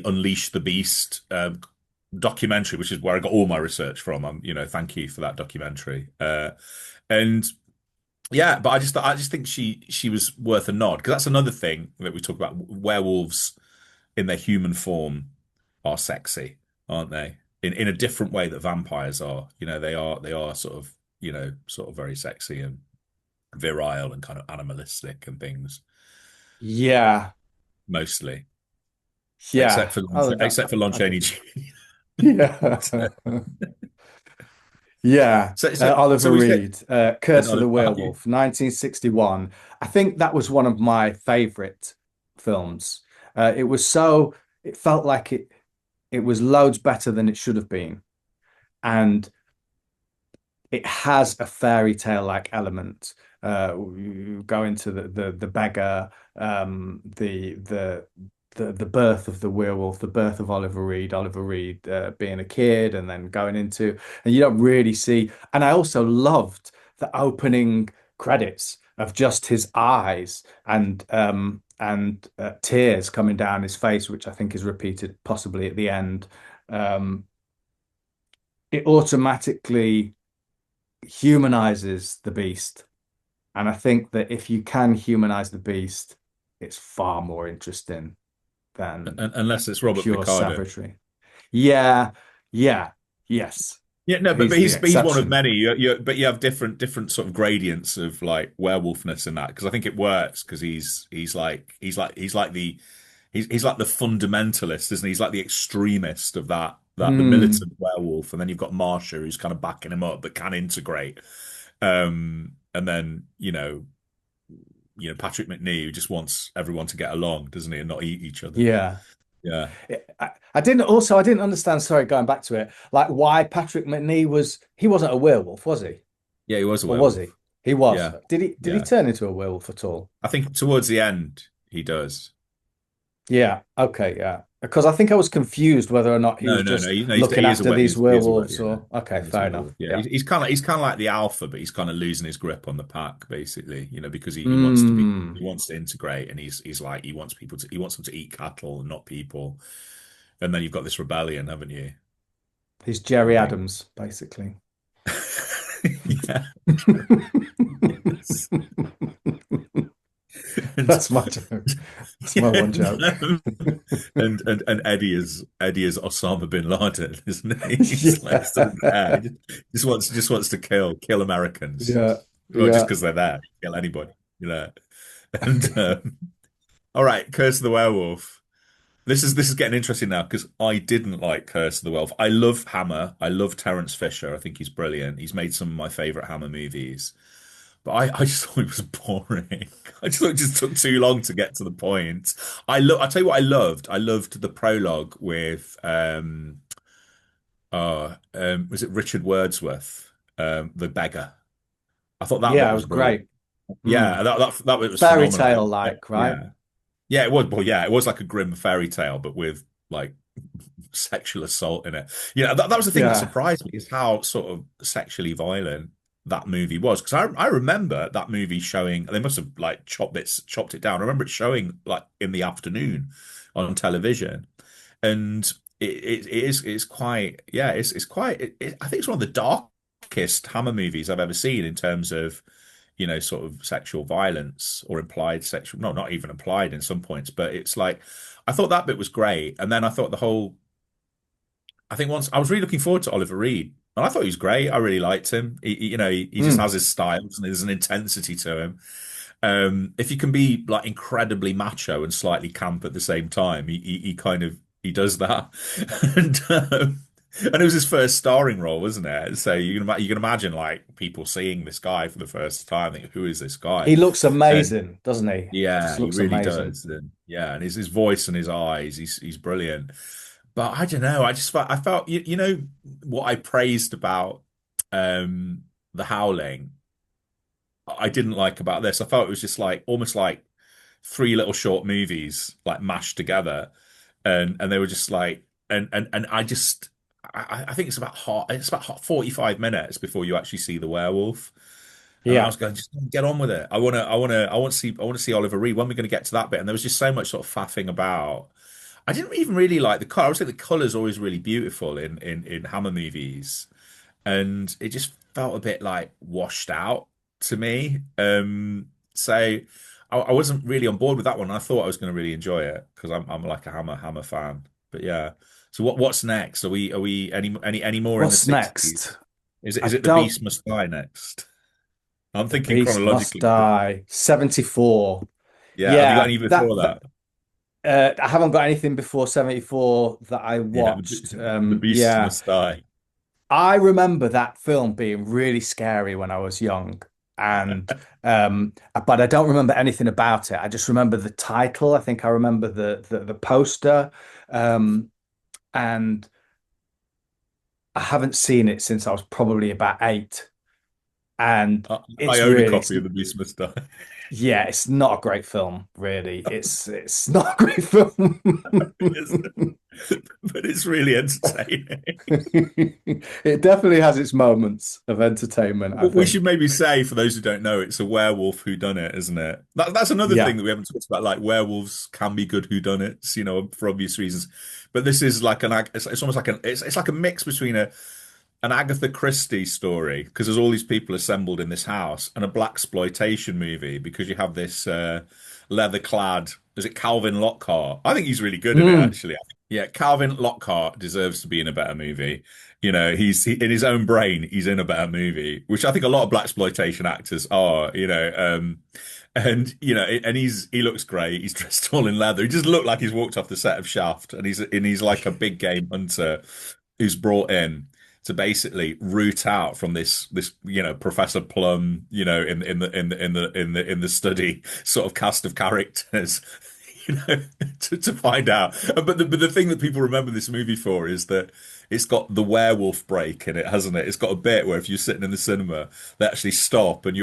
Unleash the Beast documentary, which is where I got all my research from. Thank you for that documentary. And yeah, but I just think she was worth a nod because that's another thing that we talk about. Werewolves in their human form are sexy, aren't they? In a different way that vampires are. They are sort of very sexy and virile and kind of animalistic and things Yeah, mostly, yeah. except for Oh, except for Lon I Chaney do. Jr. Yeah, yeah. So Oliver we said Reed, Curse of the you. Werewolf, 1961. I think that was one of my favorite films. It was so, it felt like it was loads better than it should have been. And it has a fairy tale like element. You go into the beggar, the birth of the werewolf, the birth of Oliver Reed being a kid, and then going into, and you don't really see. And I also loved the opening credits of just his eyes and tears coming down his face, which I think is repeated possibly at the end. Um, it automatically humanizes the beast. And I think that if you can humanize the beast, it's far more interesting than Unless it's Robert pure Picardo. savagery. Yeah, yeah, yes. Yeah, no, but He's the he's one of exception. many. But you have different sort of gradients of like werewolfness in that because I think it works because he's like the fundamentalist, isn't he? He's like the extremist of that the Mm, militant werewolf, and then you've got Marsha who's kind of backing him up but can integrate. And then Patrick McNee, who just wants everyone to get along, doesn't he, and not eat each other. Yeah. Yeah. I didn't understand, sorry, going back to it, like why Patrick McNee he wasn't a werewolf, was he? Yeah, he was a Or was he? werewolf. He was. Yeah. Did he Yeah. turn into a werewolf at all? I think towards the end he does. Yeah. Okay. Yeah. Because I think I was confused whether or not he No, was no, no. just He looking is a after these he is a werewolves yeah. or okay, He is a fair enough. werewolf. Yeah, Yeah. he's kind of like the alpha, but he's kind of losing his grip on the pack, basically. Because Mm. he wants to integrate, and he's like he wants them to eat cattle and not people. And then you've got this rebellion, haven't you? He's Jerry I think. Adams, basically. Yeah. Yes. And, That's my joke. That's my one joke. and Eddie is Osama bin Laden, isn't he? He's like Yeah. just doesn't care. He just wants to kill Americans. Yeah. Well, just Yeah. because they're there, kill anybody, And all right, Curse of the Werewolf. This is getting interesting now because I didn't like Curse of the Werewolf. I love Hammer. I love Terence Fisher. I think he's brilliant. He's made some of my favorite Hammer movies. But I just thought it was boring. I just thought it just took too long to get to the point. I tell you what I loved. I loved the prologue with was it Richard Wordsworth, the beggar. I thought that bit Yeah, it was was brilliant. great. Yeah, Mm. that bit was Fairy phenomenal. tale like, right? Yeah. Yeah, it was. Well, yeah, it was like a grim fairy tale, but with like sexual assault in it. That was the thing that Yeah. surprised me is how sort of sexually violent that movie was. Because I remember that movie showing. They must have like chopped it down. I remember it showing like in the afternoon on television, and it's quite it's quite. I think it's one of the darkest Hammer movies I've ever seen in terms of sort of sexual violence or implied sexual, no, not even implied in some points, but it's like, I thought that bit was great. And then I thought I think once I was really looking forward to Oliver Reed and I thought he was great. I really liked him. He just Mm. has his styles and there's an intensity to him. If you can be like incredibly macho and slightly camp at the same time, he kind of, he does that. and, and it was his first starring role, wasn't it? So you can imagine like people seeing this guy for the first time, think, who is this guy? He looks And amazing, doesn't he? yeah, Just he looks really amazing. does. And yeah, and his voice and his eyes, he's brilliant. But I don't know. I felt what I praised about the Howling. I didn't like about this. I felt it was just like almost like three little short movies like mashed together, and they were just like and I think it's about 45 minutes before you actually see the werewolf. And I Yeah. was going, just get on with it. I want to see Oliver Reed. When we're going to get to that bit, and there was just so much sort of faffing about. I didn't even really like the color. I would say the color is always really beautiful in Hammer movies, and it just felt a bit like washed out to me. So I wasn't really on board with that one. I thought I was going to really enjoy it because I'm like a Hammer fan. But yeah. So what's next? Are we any more in the What's 60s? next? Is I it The don't. Beast Must Die next? I'm The thinking Beast Must chronologically. Die. 74. Yeah. Have you got Yeah, any before that? I haven't got anything before 74 that I Yeah. watched. The Beast Yeah. Must Die. I remember that film being really scary when I was young. And but I don't remember anything about it. I just remember the title. I think I remember the poster. Um, and I haven't seen it since I was probably about 8. And I it's own a really, copy of The Beast Must Die. yeah, it's not a great film, really. It's not a great film. But it's really entertaining. It definitely has its moments of entertainment, I We should think. maybe say, for those who don't know, it's a werewolf whodunit, isn't it? That's another thing Yeah. that we haven't talked about. Like werewolves can be good whodunits, for obvious reasons. But this is like it's almost like it's like a mix between an Agatha Christie story because there's all these people assembled in this house and a black exploitation movie because you have this leather clad. Is it Calvin Lockhart? I think he's really good in it Mm. actually. Yeah, Calvin Lockhart deserves to be in a better movie. In his own brain, he's in a better movie, which I think a lot of black exploitation actors are. And he looks great. He's dressed all in leather. He just looked like he's walked off the set of Shaft, and he's like a big game hunter who's brought in to basically root out from this Professor Plum, in the study sort of cast of characters, to find out. But the thing that people remember this movie for is that it's got the werewolf break in it, hasn't it? It's got a bit where if you're sitting in the cinema, they actually stop and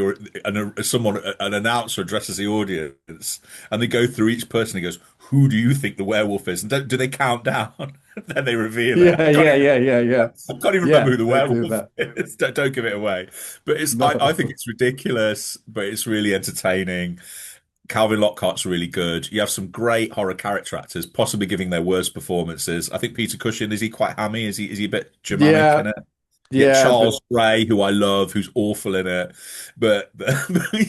an announcer addresses the audience and they go through each person and goes, "Who do you think the werewolf is?" And do they count down? Then they reveal it. I can't even remember Yeah, who the they do werewolf that. is. Don't give it away. But I think No. it's ridiculous, but it's really entertaining. Calvin Lockhart's really good. You have some great horror character actors, possibly giving their worst performances. I think Peter Cushing, is he quite hammy? Is he a bit Germanic Yeah, in it? You get yeah, but Charles Gray, who I love, who's awful in it, but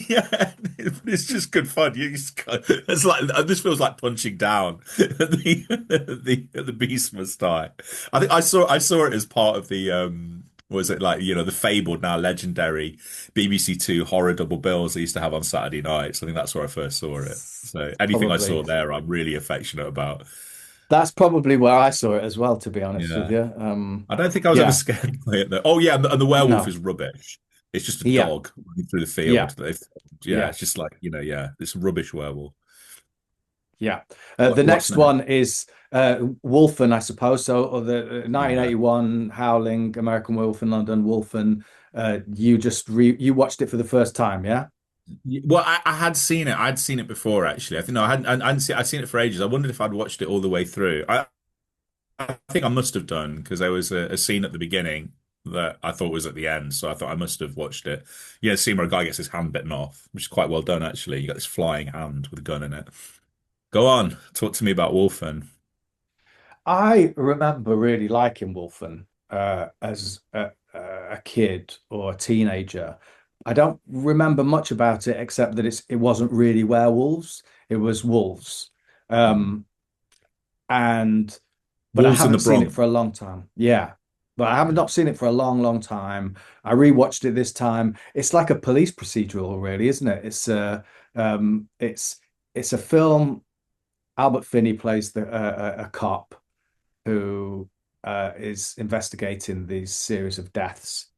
yeah, it's just good fun. It's like this feels like punching down the beast must die. I think I saw it as part of the was it like the fabled now legendary BBC Two horror double bills they used to have on Saturday nights. I think that's where I first saw it. So anything I probably saw there, I'm really affectionate about. that's probably where I saw it as well, to be honest with Yeah. you. I don't think I was ever Yeah, scared by it though. Oh yeah, and the werewolf no, is rubbish. It's just a yeah, dog running through the field. yeah, Yeah, yeah, it's just like, yeah, this rubbish werewolf. yeah. The What's next next? one is Wolfen, I suppose. So the Yeah. 1981 Howling, American Wolf in London, Wolfen. You watched it for the first time, yeah? Well, I had seen it. I'd seen it before, actually. I think no, I'd seen it for ages. I wondered if I'd watched it all the way through. I think I must have done because there was a scene at the beginning that I thought was at the end, so I thought I must have watched it. Yeah, scene where a guy gets his hand bitten off, which is quite well done, actually. You got this flying hand with a gun in it. Go on, talk to me about Wolfen. I remember really liking Wolfen as a kid or a teenager. I don't remember much about it except that it wasn't really werewolves; it was wolves. Um, and but I Wolves in the haven't seen it Bronx. for a long time. Yeah, but I have not seen it for a long, long time. I rewatched it this time. It's like a police procedural, really, isn't it? Um, it's it's a film. Albert Finney plays a cop who is investigating these series of deaths.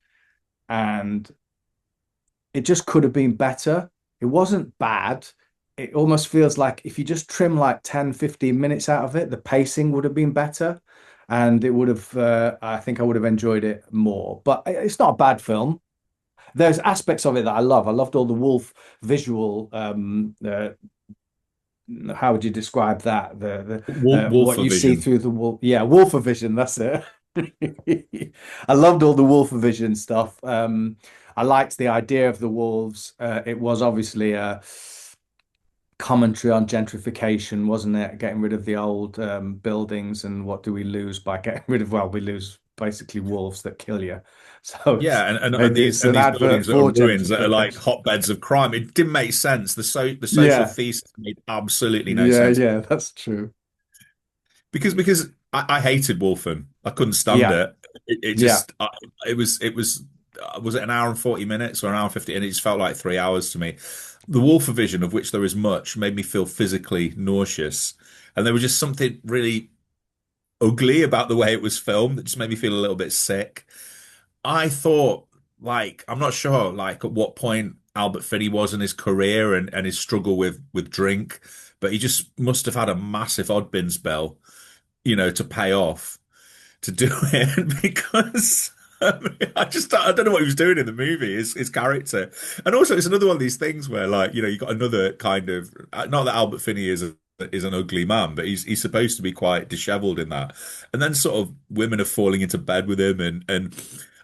And it just could have been better. It wasn't bad. It almost feels like if you just trim like 10, 15 minutes out of it, the pacing would have been better. And it would have, I think I would have enjoyed it more. But it's not a bad film. There's aspects of it that I love. I loved all the wolf visual how would you describe that? What Wolfer you see Vision. through the wolf. Yeah, wolfer vision. That's it. I loved all the wolfer vision stuff. I liked the idea of the wolves. It was obviously a commentary on gentrification, wasn't it? Getting rid of the old buildings, and what do we lose by getting rid of? Well, we lose basically wolves that kill you. So Yeah, and these it's and an these advert buildings that are for ruins that are like gentrification. hotbeds of crime. It didn't make sense. The social Yeah, thesis made absolutely no yeah, sense yeah. That's true. because I hated Wolfen. I couldn't stand Yeah, it. It yeah. just was it an hour and 40 minutes or an hour and 50, and it just felt like 3 hours to me. The Wolfer vision, of which there is much, made me feel physically nauseous, and there was just something really ugly about the way it was filmed that just made me feel a little bit sick. I thought, like, I'm not sure, like, at what point Albert Finney was in his career and his struggle with drink, but he just must have had a massive odd bin spell, to pay off to do it because. I don't know what he was doing in the movie, his character. And also, it's another one of these things where, like, you got another kind of, not that Albert Finney is an ugly man, but he's supposed to be quite disheveled in that. And then sort of women are falling into bed with him and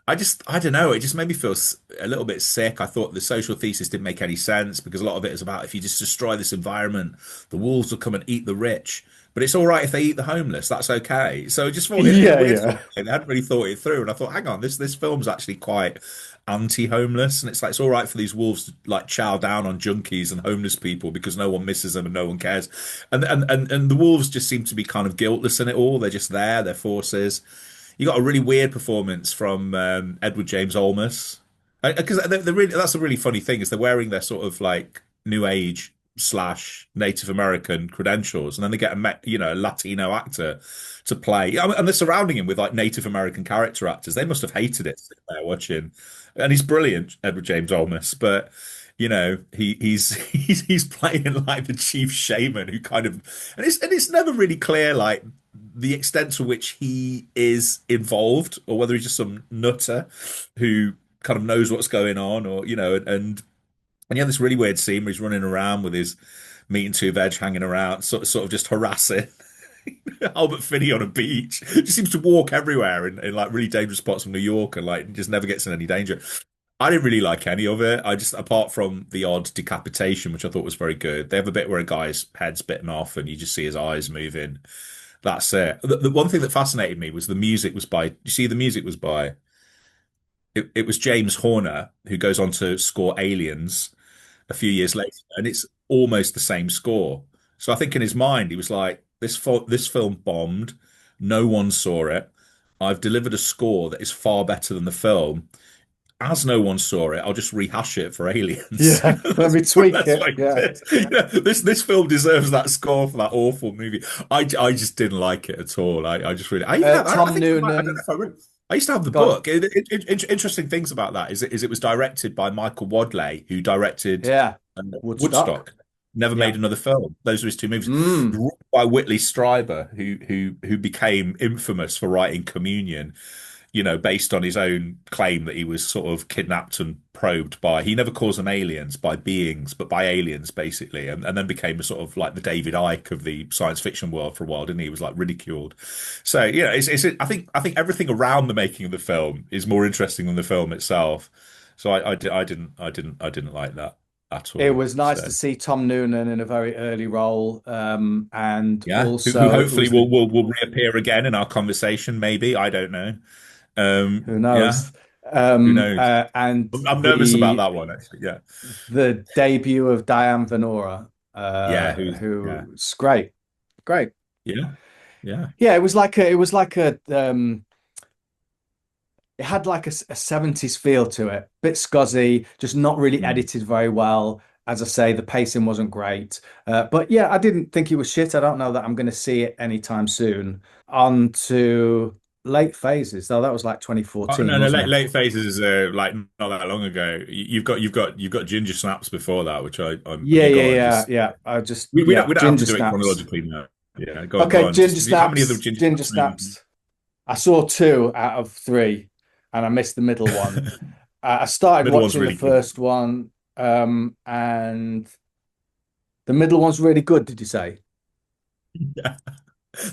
I don't know, it just made me feel a little bit sick. I thought the social thesis didn't make any sense because a lot of it is about if you just destroy this environment, the wolves will come and eat the rich. But it's all right if they eat the homeless. That's okay. So I just thought in a Yeah, weird sort yeah. of way, they hadn't really thought it through. And I thought, hang on, this film's actually quite anti-homeless, and it's like it's all right for these wolves to like chow down on junkies and homeless people because no one misses them and no one cares. And the wolves just seem to be kind of guiltless in it all. They're just there. They're forces. You got a really weird performance from Edward James Olmos because they're really, that's a really funny thing is they're wearing their sort of like new age slash Native American credentials, and then they get a Latino actor to play. I mean, and they're surrounding him with like Native American character actors. They must have hated it sitting there watching. And he's brilliant, Edward James Olmos, but he's playing like the chief shaman who kind of, and it's never really clear like the extent to which he is involved or whether he's just some nutter who kind of knows what's going on, or and you have this really weird scene where he's running around with his meat and two veg hanging around, sort of just harassing Albert Finney on a beach. Just seems to walk everywhere in like really dangerous spots of New York and like just never gets in any danger. I didn't really like any of it. I just, apart from the odd decapitation, which I thought was very good. They have a bit where a guy's head's bitten off and you just see his eyes moving. That's it. The one thing that fascinated me was the music was by, you see, the music was by, it was James Horner, who goes on to score Aliens a few years later, and it's almost the same score. So I think in his mind, he was like, this film bombed. No one saw it. I've delivered a score that is far better than the film. As no one saw it, I'll just rehash it for Aliens. Yeah, let me tweak it. This film deserves that score for that awful movie. I just didn't like it at all. I just really. Tom Noonan. I used to have the book. Interesting things about that is it was directed by Michael Wadley, who directed Woodstock. Never made another film. Those were his two movies. By Whitley Strieber, who became infamous for writing Communion, based on his own claim that he was sort of kidnapped and probed by, he never calls them aliens, by beings, but by aliens, basically, and then became a sort of like the David Icke of the science fiction world for a while, didn't he? He was like ridiculed. So, I think everything around the making of the film is more interesting than the film itself. So I didn't like that at all. It was nice to see Tom Noonan in a very early role, and also who hopefully will reappear again in our conversation. Maybe, I don't know. Who knows? Who knows? And I'm nervous about that one, actually. Yeah, the debut of Diane Venora, who's great. Yeah. It was like it had like a 70s feel to it, bit scuzzy, just not really edited very well. As I say, the pacing wasn't great, but yeah, I didn't think it was shit. I don't know that I'm going to see it anytime soon. On to Late Phases, though. That was like 2014. No, late Phases is like not that long ago. You've got Ginger Snaps before that, which I'm yeah. I just we don't have to do it Snaps chronologically now. Yeah, okay. Go on. Ginger Snaps. How many of the Ginger Snaps? I saw 2 out of 3, and I missed the middle one. I started watching the first one, and the middle one's really good. Did you say? Yeah.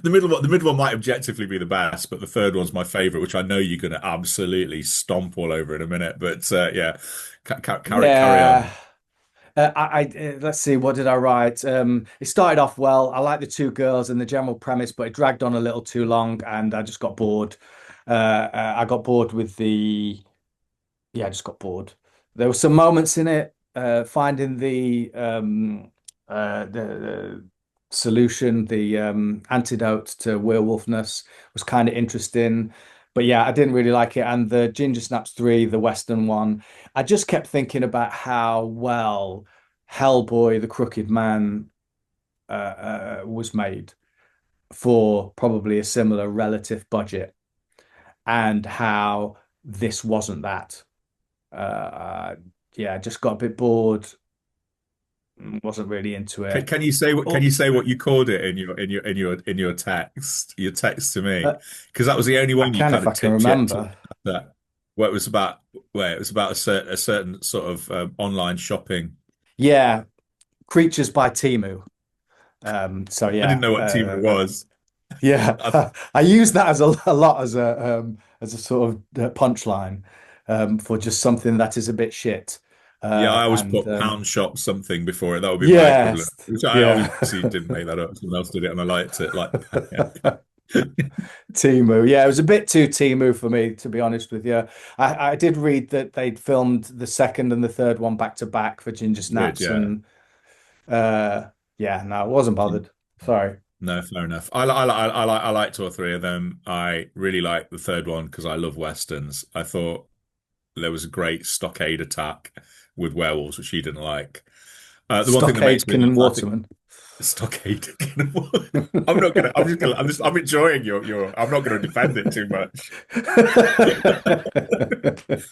The middle one might objectively be the best, but the third one's my favorite, which I know you're going to absolutely stomp all over in a minute. But carry on. Let's see, what did I write? It started off well. I liked the 2 girls and the general premise, but it dragged on a little too long, and I just got bored. I got bored with I just got bored. There were some moments in it, finding the solution, the antidote to werewolfness was kind of interesting, but yeah, I didn't really like it. And the Ginger Snaps 3, the Western one, I just kept thinking about how well Hellboy, the Crooked Man, was made for probably a similar relative budget, and how this wasn't that. I just got a bit bored. Wasn't really into it. Can you say what you called it in your text to me? Because that was the only one you kind of remember. That where it was about a certain sort of online shopping. Yeah, Creatures by Temu. So yeah, I didn't know what Temu was. Yeah, I used that as a lot as a sort of punchline for just something that is a bit shit. I always put pound shop something before it. That would be my equivalent. Which I obviously didn't make that up. Someone else did it, and I liked it. Temu, it was a bit too Temu for me, to be honest with you. I did read that they'd filmed the second and the third one back to back for Ginger Snaps, and I wasn't bothered. Sorry. No, fair enough. I like 2 or 3 of them. I really like the third one because I love westerns. I thought there was a great stockade attack with werewolves, which you didn't like. The one thing that makes Stockade, me Kin and laugh, I think, Waterman. Stockade. I'm not gonna. I'm just gonna. I'm enjoying your. I'm not gonna defend it too much.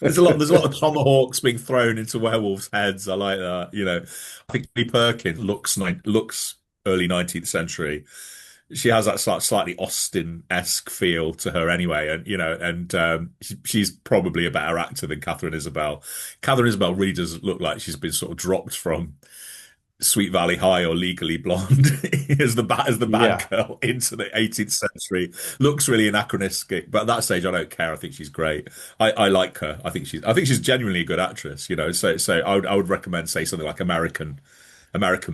There's a lot. There's a lot of tomahawks being thrown into werewolves' heads. I like that. I think Lee Perkins looks early 19th century. She has that slightly Austen-esque feel to her anyway, and she's probably a better actor than Catherine Isabel. Catherine Isabel really does look like she's been sort of dropped from Sweet Valley High or Legally Blonde as the bad Yeah. girl into the 18th century. Looks really anachronistic, but at that stage I don't care. I think she's great. I like her. I think she's genuinely a good actress. So I would recommend, say, something like American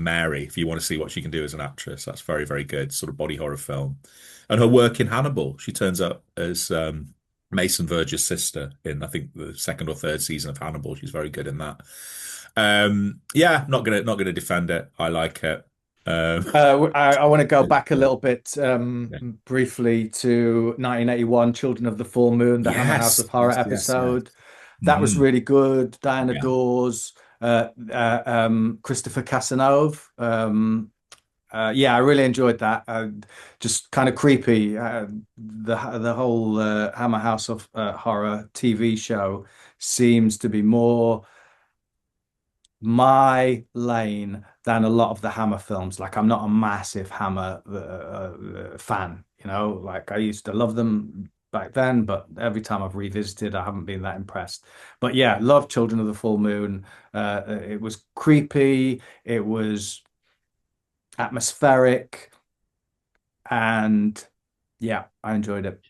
Mary if you want to see what she can do as an actress. That's very, very good sort of body horror film. And her work in Hannibal, she turns up as Mason Verger's sister in, I think, the second or third season of Hannibal. She's very good in that. Yeah, not gonna defend it. I like it. I want to go back a little bit Yeah. briefly to 1981, Children of the Full Moon, the Hammer House of Yes, Horror yes, yes, yes. episode. That was Hmm. really good. Diana Yeah. Dawes, Christopher Casanova. Yeah, I really enjoyed that. Just kind of creepy. The whole Hammer House of Horror TV show seems to be more my lane than a lot of the Hammer films. Like, I'm not a massive Hammer fan, like I used to love them back then, but every time I've revisited, I haven't been that impressed. But yeah, love Children of the Full Moon. It was creepy, it was atmospheric, and yeah, I enjoyed it.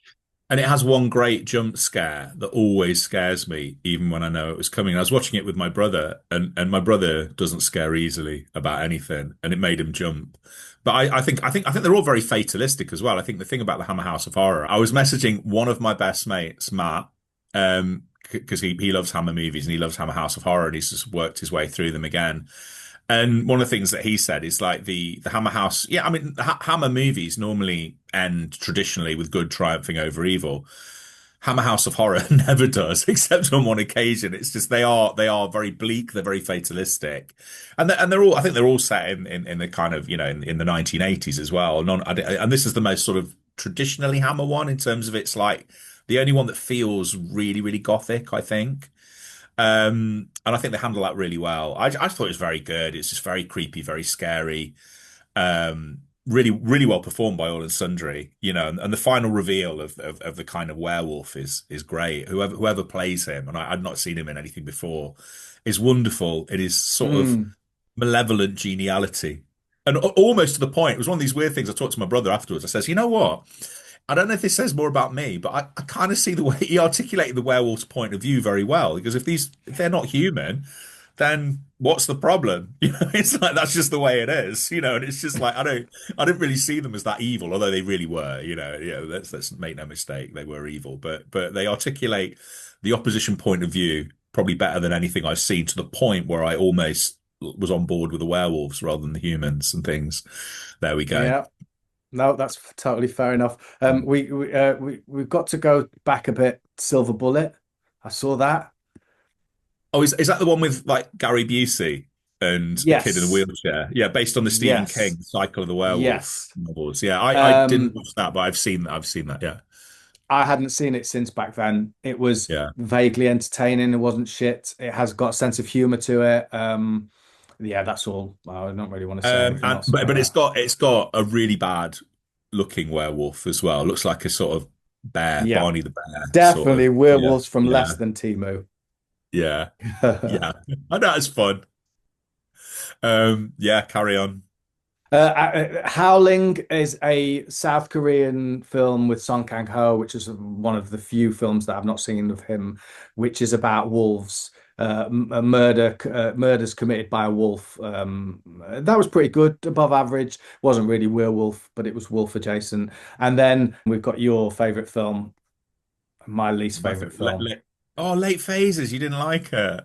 And it has one great jump scare that always scares me, even when I know it was coming. I was watching it with my brother, and my brother doesn't scare easily about anything, and it made him jump. But I think they're all very fatalistic as well. I think the thing about the Hammer House of Horror, I was messaging one of my best mates, Matt, because he loves Hammer movies and he loves Hammer House of Horror, and he's just worked his way through them again. And one of the things that he said is like the Hammer House. Yeah, I mean, Hammer movies normally end traditionally with good triumphing over evil. Hammer House of Horror never does, except on one occasion. It's just they are very bleak. They're very fatalistic, and they're all. I think they're all set in the kind of in the 1980s as well. And this is the most sort of traditionally Hammer one in terms of it's like the only one that feels really really gothic, I think. And I think they handle that really well. I thought it was very good. It's just very creepy, very scary. Really, really well performed by all and sundry, and the final reveal of the kind of werewolf is great. Whoever plays him, and I'd not seen him in anything before, is wonderful. It is sort of Mm, malevolent geniality. And almost to the point, it was one of these weird things. I talked to my brother afterwards. I says, you know what? I don't know if this says more about me, but I kind of see the way he articulated the werewolf's point of view very well. Because if they're not human, then what's the problem? It's like that's just the way it is, and it's just like I don't really see them as that evil, although they really were, yeah, let's make no mistake, they were evil, but they articulate the opposition point of view probably better than anything I've seen, to the point where I almost was on board with the werewolves rather than the humans and things. There we go. yeah. No, that's totally fair enough. We've got to go back a bit. Silver Bullet. I saw that. Oh, is that the one with like Gary Busey and a kid in a Yes. wheelchair? Yeah, based on the Stephen Yes. King Cycle of the Werewolf Yes. novels. Yeah, I didn't Um, watch that, but I've seen that. Yeah, I hadn't seen it since back then. It was yeah. vaguely entertaining. It wasn't shit. It has got a sense of humor to it. Yeah, that's all. I don't really want to say anything And else but about it's got a really bad looking werewolf as well. Looks like a sort of that. bear, Yeah, Barney the bear, sort of. definitely Yeah, werewolves from yeah, less than Timu. yeah, yeah. I know it's fun. Yeah, carry on. Howling is a South Korean film with Song Kang-ho, which is one of the few films that I've not seen of him, which is about wolves, murders committed by a wolf. That was pretty good, above average. Wasn't really werewolf, but it was wolf adjacent. And then we've got your favorite film, my least favorite film. Oh, Late Phases. You didn't like it?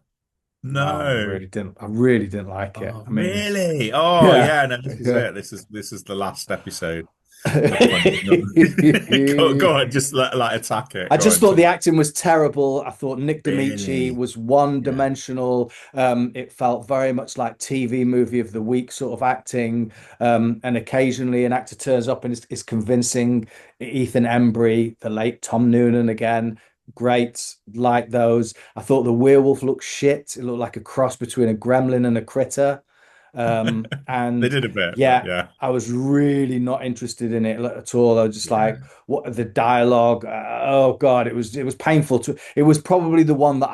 No, I No. really didn't. I really didn't like it. Oh, I mean, really? Oh, yeah. yeah. No, this is it. This is the last episode. for punching up. Go on, just like attack it. I Go just on, thought the talk. acting was terrible. I thought Nick Damichi Really? was Yeah. one-dimensional. It felt very much like TV movie of the week sort of acting. And occasionally an actor turns up and is convincing. Ethan Embry, the late Tom Noonan again. Great, like those. I thought the werewolf looked shit. It looked like a cross between a gremlin and a critter. They And did a bit, but yeah, yeah. I was really not interested in it at all. I was just Yeah. like, what the dialogue? Oh God, it was painful to. It was probably the one that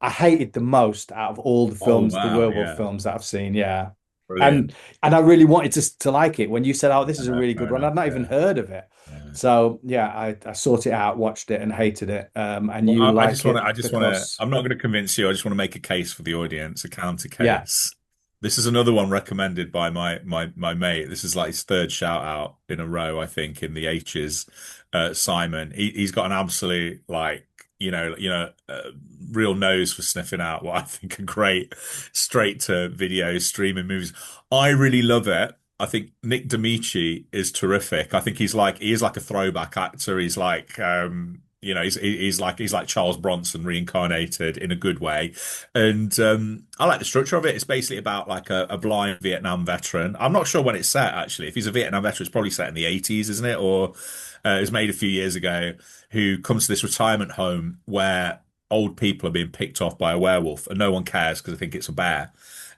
I hated the most out of all the Oh films, the wow, werewolf yeah. films that I've seen. Yeah, Brilliant. and I really wanted to like it when you said, "Oh, this is a really Fair good one." enough. I'd not even Yeah. heard of it. Yeah. So yeah, I sought it out, watched it, and hated it. And Well, you I like just want it to, because I'm not going to convince you. I just want to make a case for the audience, a counter yeah, case. This is another one recommended by my mate. This is like his third shout out in a row, I think, in the H's. Simon, he's got an absolute like, real nose for sniffing out what I think are great straight to video streaming movies. I really love it. I think Nick Damichi is terrific. I think he is like a throwback actor. He's like he's like Charles Bronson reincarnated in a good way. And I like the structure of it. It's basically about like a blind Vietnam veteran. I'm not sure when it's set actually. If he's a Vietnam veteran, it's probably set in the 80s, isn't it? Or it was made a few years ago, who comes to this retirement home where old people are being picked off by a werewolf and no one cares because I think it's a bear.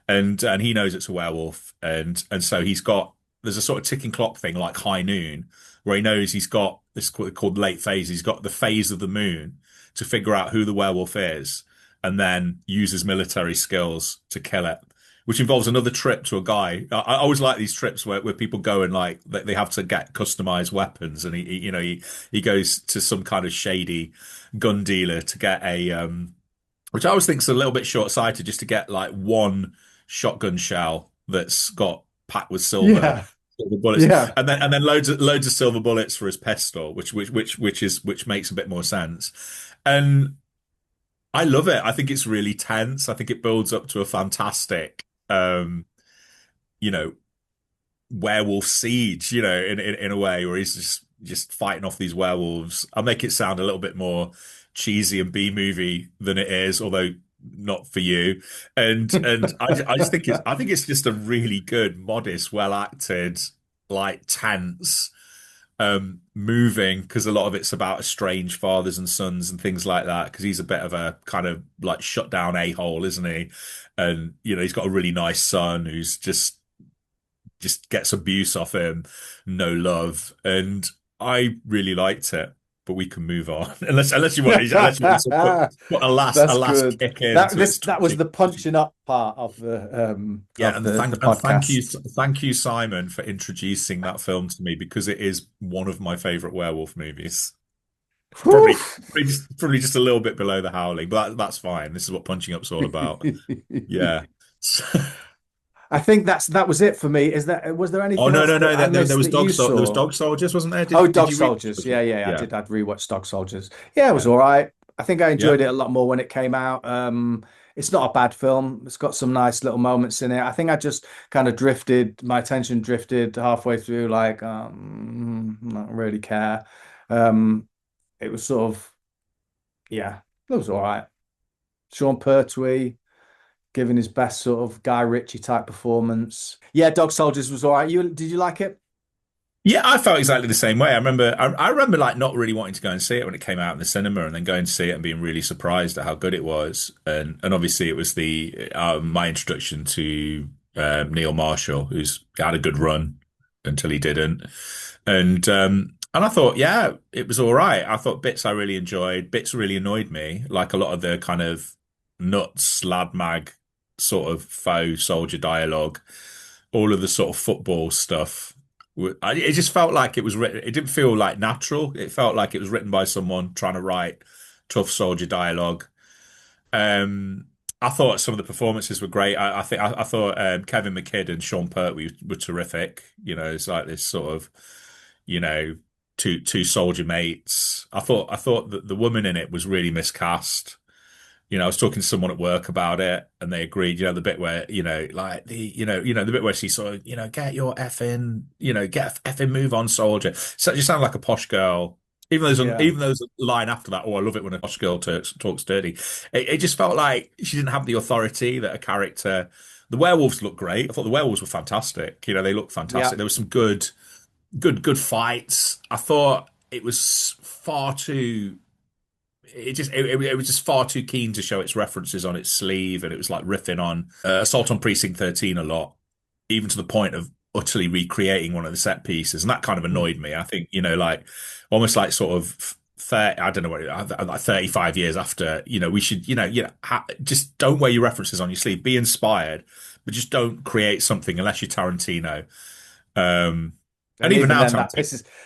And he knows it's a werewolf, and so there's a sort of ticking clock thing like high noon where he knows he's got this called late phase. He's got the phase of the moon to figure out who the werewolf is, and then use his military skills to kill it. Which involves another trip to a guy. I always like these trips where people go and like they have to get customized weapons, and he goes to some kind of shady gun dealer to get which I always think is a little bit short-sighted, just to get like one shotgun shell that's got packed with yeah, silver bullets, yeah. and then loads of silver bullets for his pistol, which makes a bit more sense. And I love it. I think it's really tense. I think it builds up to a fantastic, you know, werewolf siege, in a way where he's just fighting off these werewolves. I'll make it sound a little bit more cheesy and B movie than it is, although not for you. And I just think it's just a really good, modest, well acted, like tense, moving, because a lot of it's about estranged fathers and sons and things like that, because he's a bit of a kind of like shut down a-hole, isn't he? And he's got a really nice son who's just gets abuse off him, no love, and I really liked it. But we can move on unless you want to put a That's last good. kick That into this its that was the punching up part of yeah, and the thank you, podcast. Simon, for introducing that film to me, because it is one of my favorite werewolf movies. Whew. Probably just a little bit below the Howling, but that's fine. This is what punching up's all about. Yeah. I think that was it for me. Was there Oh anything no, else no, that no! I There missed was that you there was saw? Dog Soldiers, wasn't there? Oh, Did Dog you read? Soldiers. Yeah, yeah, I Yeah, did. I'd rewatched Dog Soldiers. Yeah, it was yeah, all right. I think I yeah. enjoyed it a lot more when it came out. It's not a bad film. It's got some nice little moments in it. I think I just kind of my attention drifted halfway through, like, not really care. Um, it was sort of, yeah, it was all right. Sean Pertwee giving his best sort of Guy Ritchie type performance. Yeah, Dog Soldiers was all right. Did you like it? Yeah, I felt exactly the same way. I remember like not really wanting to go and see it when it came out in the cinema, and then going to see it and being really surprised at how good it was. And obviously it was the my introduction to Neil Marshall, who's had a good run until he didn't. And I thought, yeah, it was all right. I thought bits I really enjoyed, bits really annoyed me, like a lot of the kind of nuts, lad mag sort of faux soldier dialogue, all of the sort of football stuff. It just felt like it was written. It didn't feel like natural. It felt like it was written by someone trying to write tough soldier dialogue. I thought some of the performances were great. I thought Kevin McKidd and Sean Pertwee were terrific. It's like this sort of, you know, two soldier mates. I thought that the woman in it was really miscast. I was talking to someone at work about it, and they agreed. The bit where like the bit where she sort of get your effing get a effing move on, soldier. So it just sounded like a posh girl. Yeah. Even though there's a line after that, oh, I love it when a posh girl talks dirty. It just felt like she didn't have the authority that a character. The werewolves looked great. I thought the werewolves were fantastic. They looked fantastic. Yeah. There was some good fights. I thought it was far too. It was just far too keen to show its references on its sleeve, and it was like riffing on Assault on Precinct 13 a lot, even to the point of utterly recreating one of the set pieces, and that kind of annoyed me. I think like almost like sort of 30, I don't know what, like 35 years after, we should just don't wear your references on your sleeve. Be inspired, but just don't create something unless you're Tarantino. And even now, then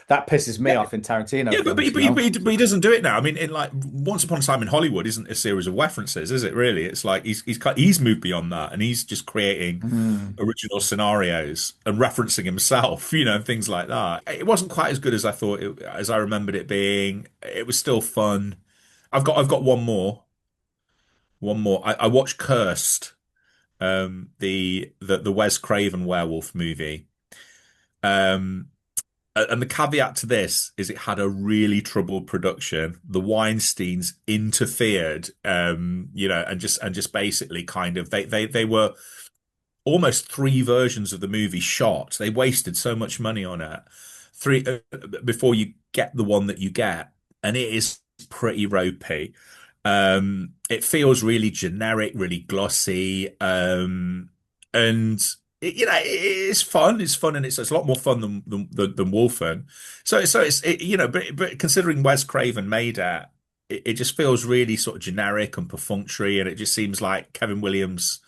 that pisses me off in Tarantino yeah, films, but he doesn't do it now. I mean, in like Once Upon a Time in Hollywood isn't a series of references, is it? Really, it's like he's moved beyond that, and he's just creating original scenarios and referencing himself, and things like that. It wasn't quite as good as I thought as I remembered it being. It was still fun. I've got one more. I watched Cursed, the Wes Craven werewolf movie. And the caveat to this is it had a really troubled production. The Weinsteins interfered, and just basically kind of they were almost three versions of the movie shot. They wasted so much money on it. Before you get the one that you get, and it is pretty ropey. It feels really generic, really glossy, and it's fun. It's fun, and it's a lot more fun than Wolfen. So but considering Wes Craven made it just feels really sort of generic and perfunctory, and it just seems like Kevin Williams.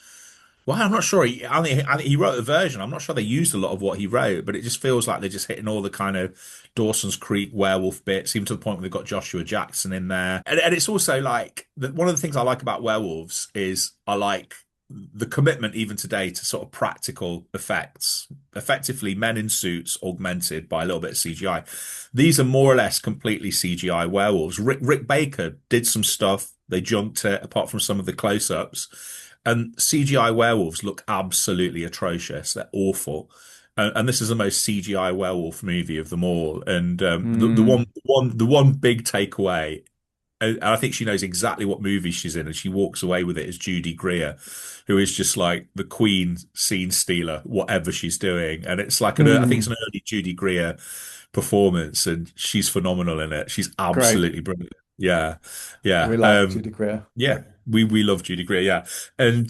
Well, I'm not sure. I think he wrote a version. I'm not sure they used a lot of what he wrote, but it just feels like they're just hitting all the kind of Dawson's Creek werewolf bits, even to the point where they've got Joshua Jackson in there. And it's also like one of the things I like about werewolves is I like the commitment even today to sort of practical effects, effectively men in suits augmented by a little bit of CGI. These are more or less completely CGI werewolves. Rick Baker did some stuff. They junked it apart from some of the close-ups. And CGI werewolves look absolutely atrocious. They're awful. And this is the most CGI werewolf movie of them all. And the one big takeaway, and I think she knows exactly what movie she's in, and she walks away with it, is Judy Greer, who is just like the queen scene stealer, whatever she's doing. And it's like I think it's an early Judy Greer performance, and she's phenomenal in it. She's absolutely brilliant. Yeah, yeah. We love Judy Greer. Yeah, we love Judy Greer. Yeah, and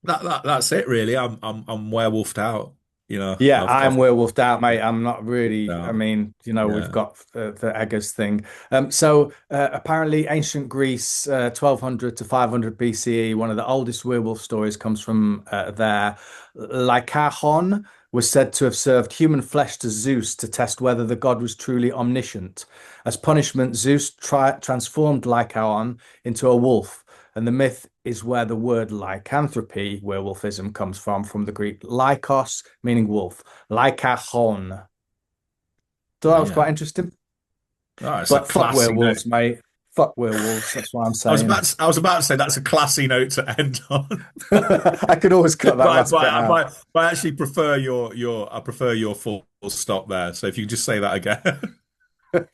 that's it really. I'm werewolfed out. Yeah, I'm werewolfed out, mate. I'm not really. No. I mean, we've got the Eggers thing. So apparently, ancient Greece, 1200 to 500 BCE, one of the oldest werewolf stories comes from there. Lycaon was said to have served human flesh to Zeus to test whether the god was truly omniscient. As punishment, Zeus transformed Lycaon into a wolf. And the myth is where the word lycanthropy, werewolfism, comes from the Greek lykos, meaning wolf, lycaon. So that was quite interesting. Oh, but fuck werewolves, mate. Fuck werewolves. That's what I'm saying. I was about to say that's a classy note to end on. I could always cut that last bit out. But I actually prefer I prefer your full stop there. So if you can just say that again.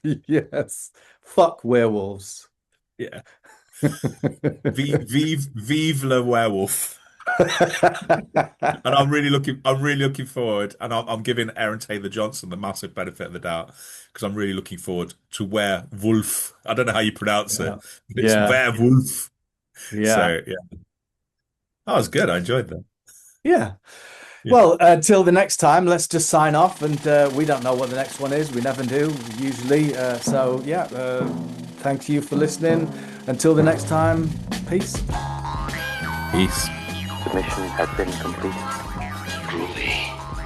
Yes. Fuck werewolves. Yeah. Vive le werewolf. And I'm really looking forward, and I'm giving Aaron Taylor Johnson the massive benefit of the doubt, because I'm really looking forward to werewolf. I don't know how you pronounce it. It's werewolf. Yeah. So yeah. That was good. I enjoyed that. Yeah. Well, until the next time, let's just sign off, and we don't know what the next one is. We never do, usually. So yeah, thank you for listening. Until the next time, peace. Peace. The mission has been completed. Groovy.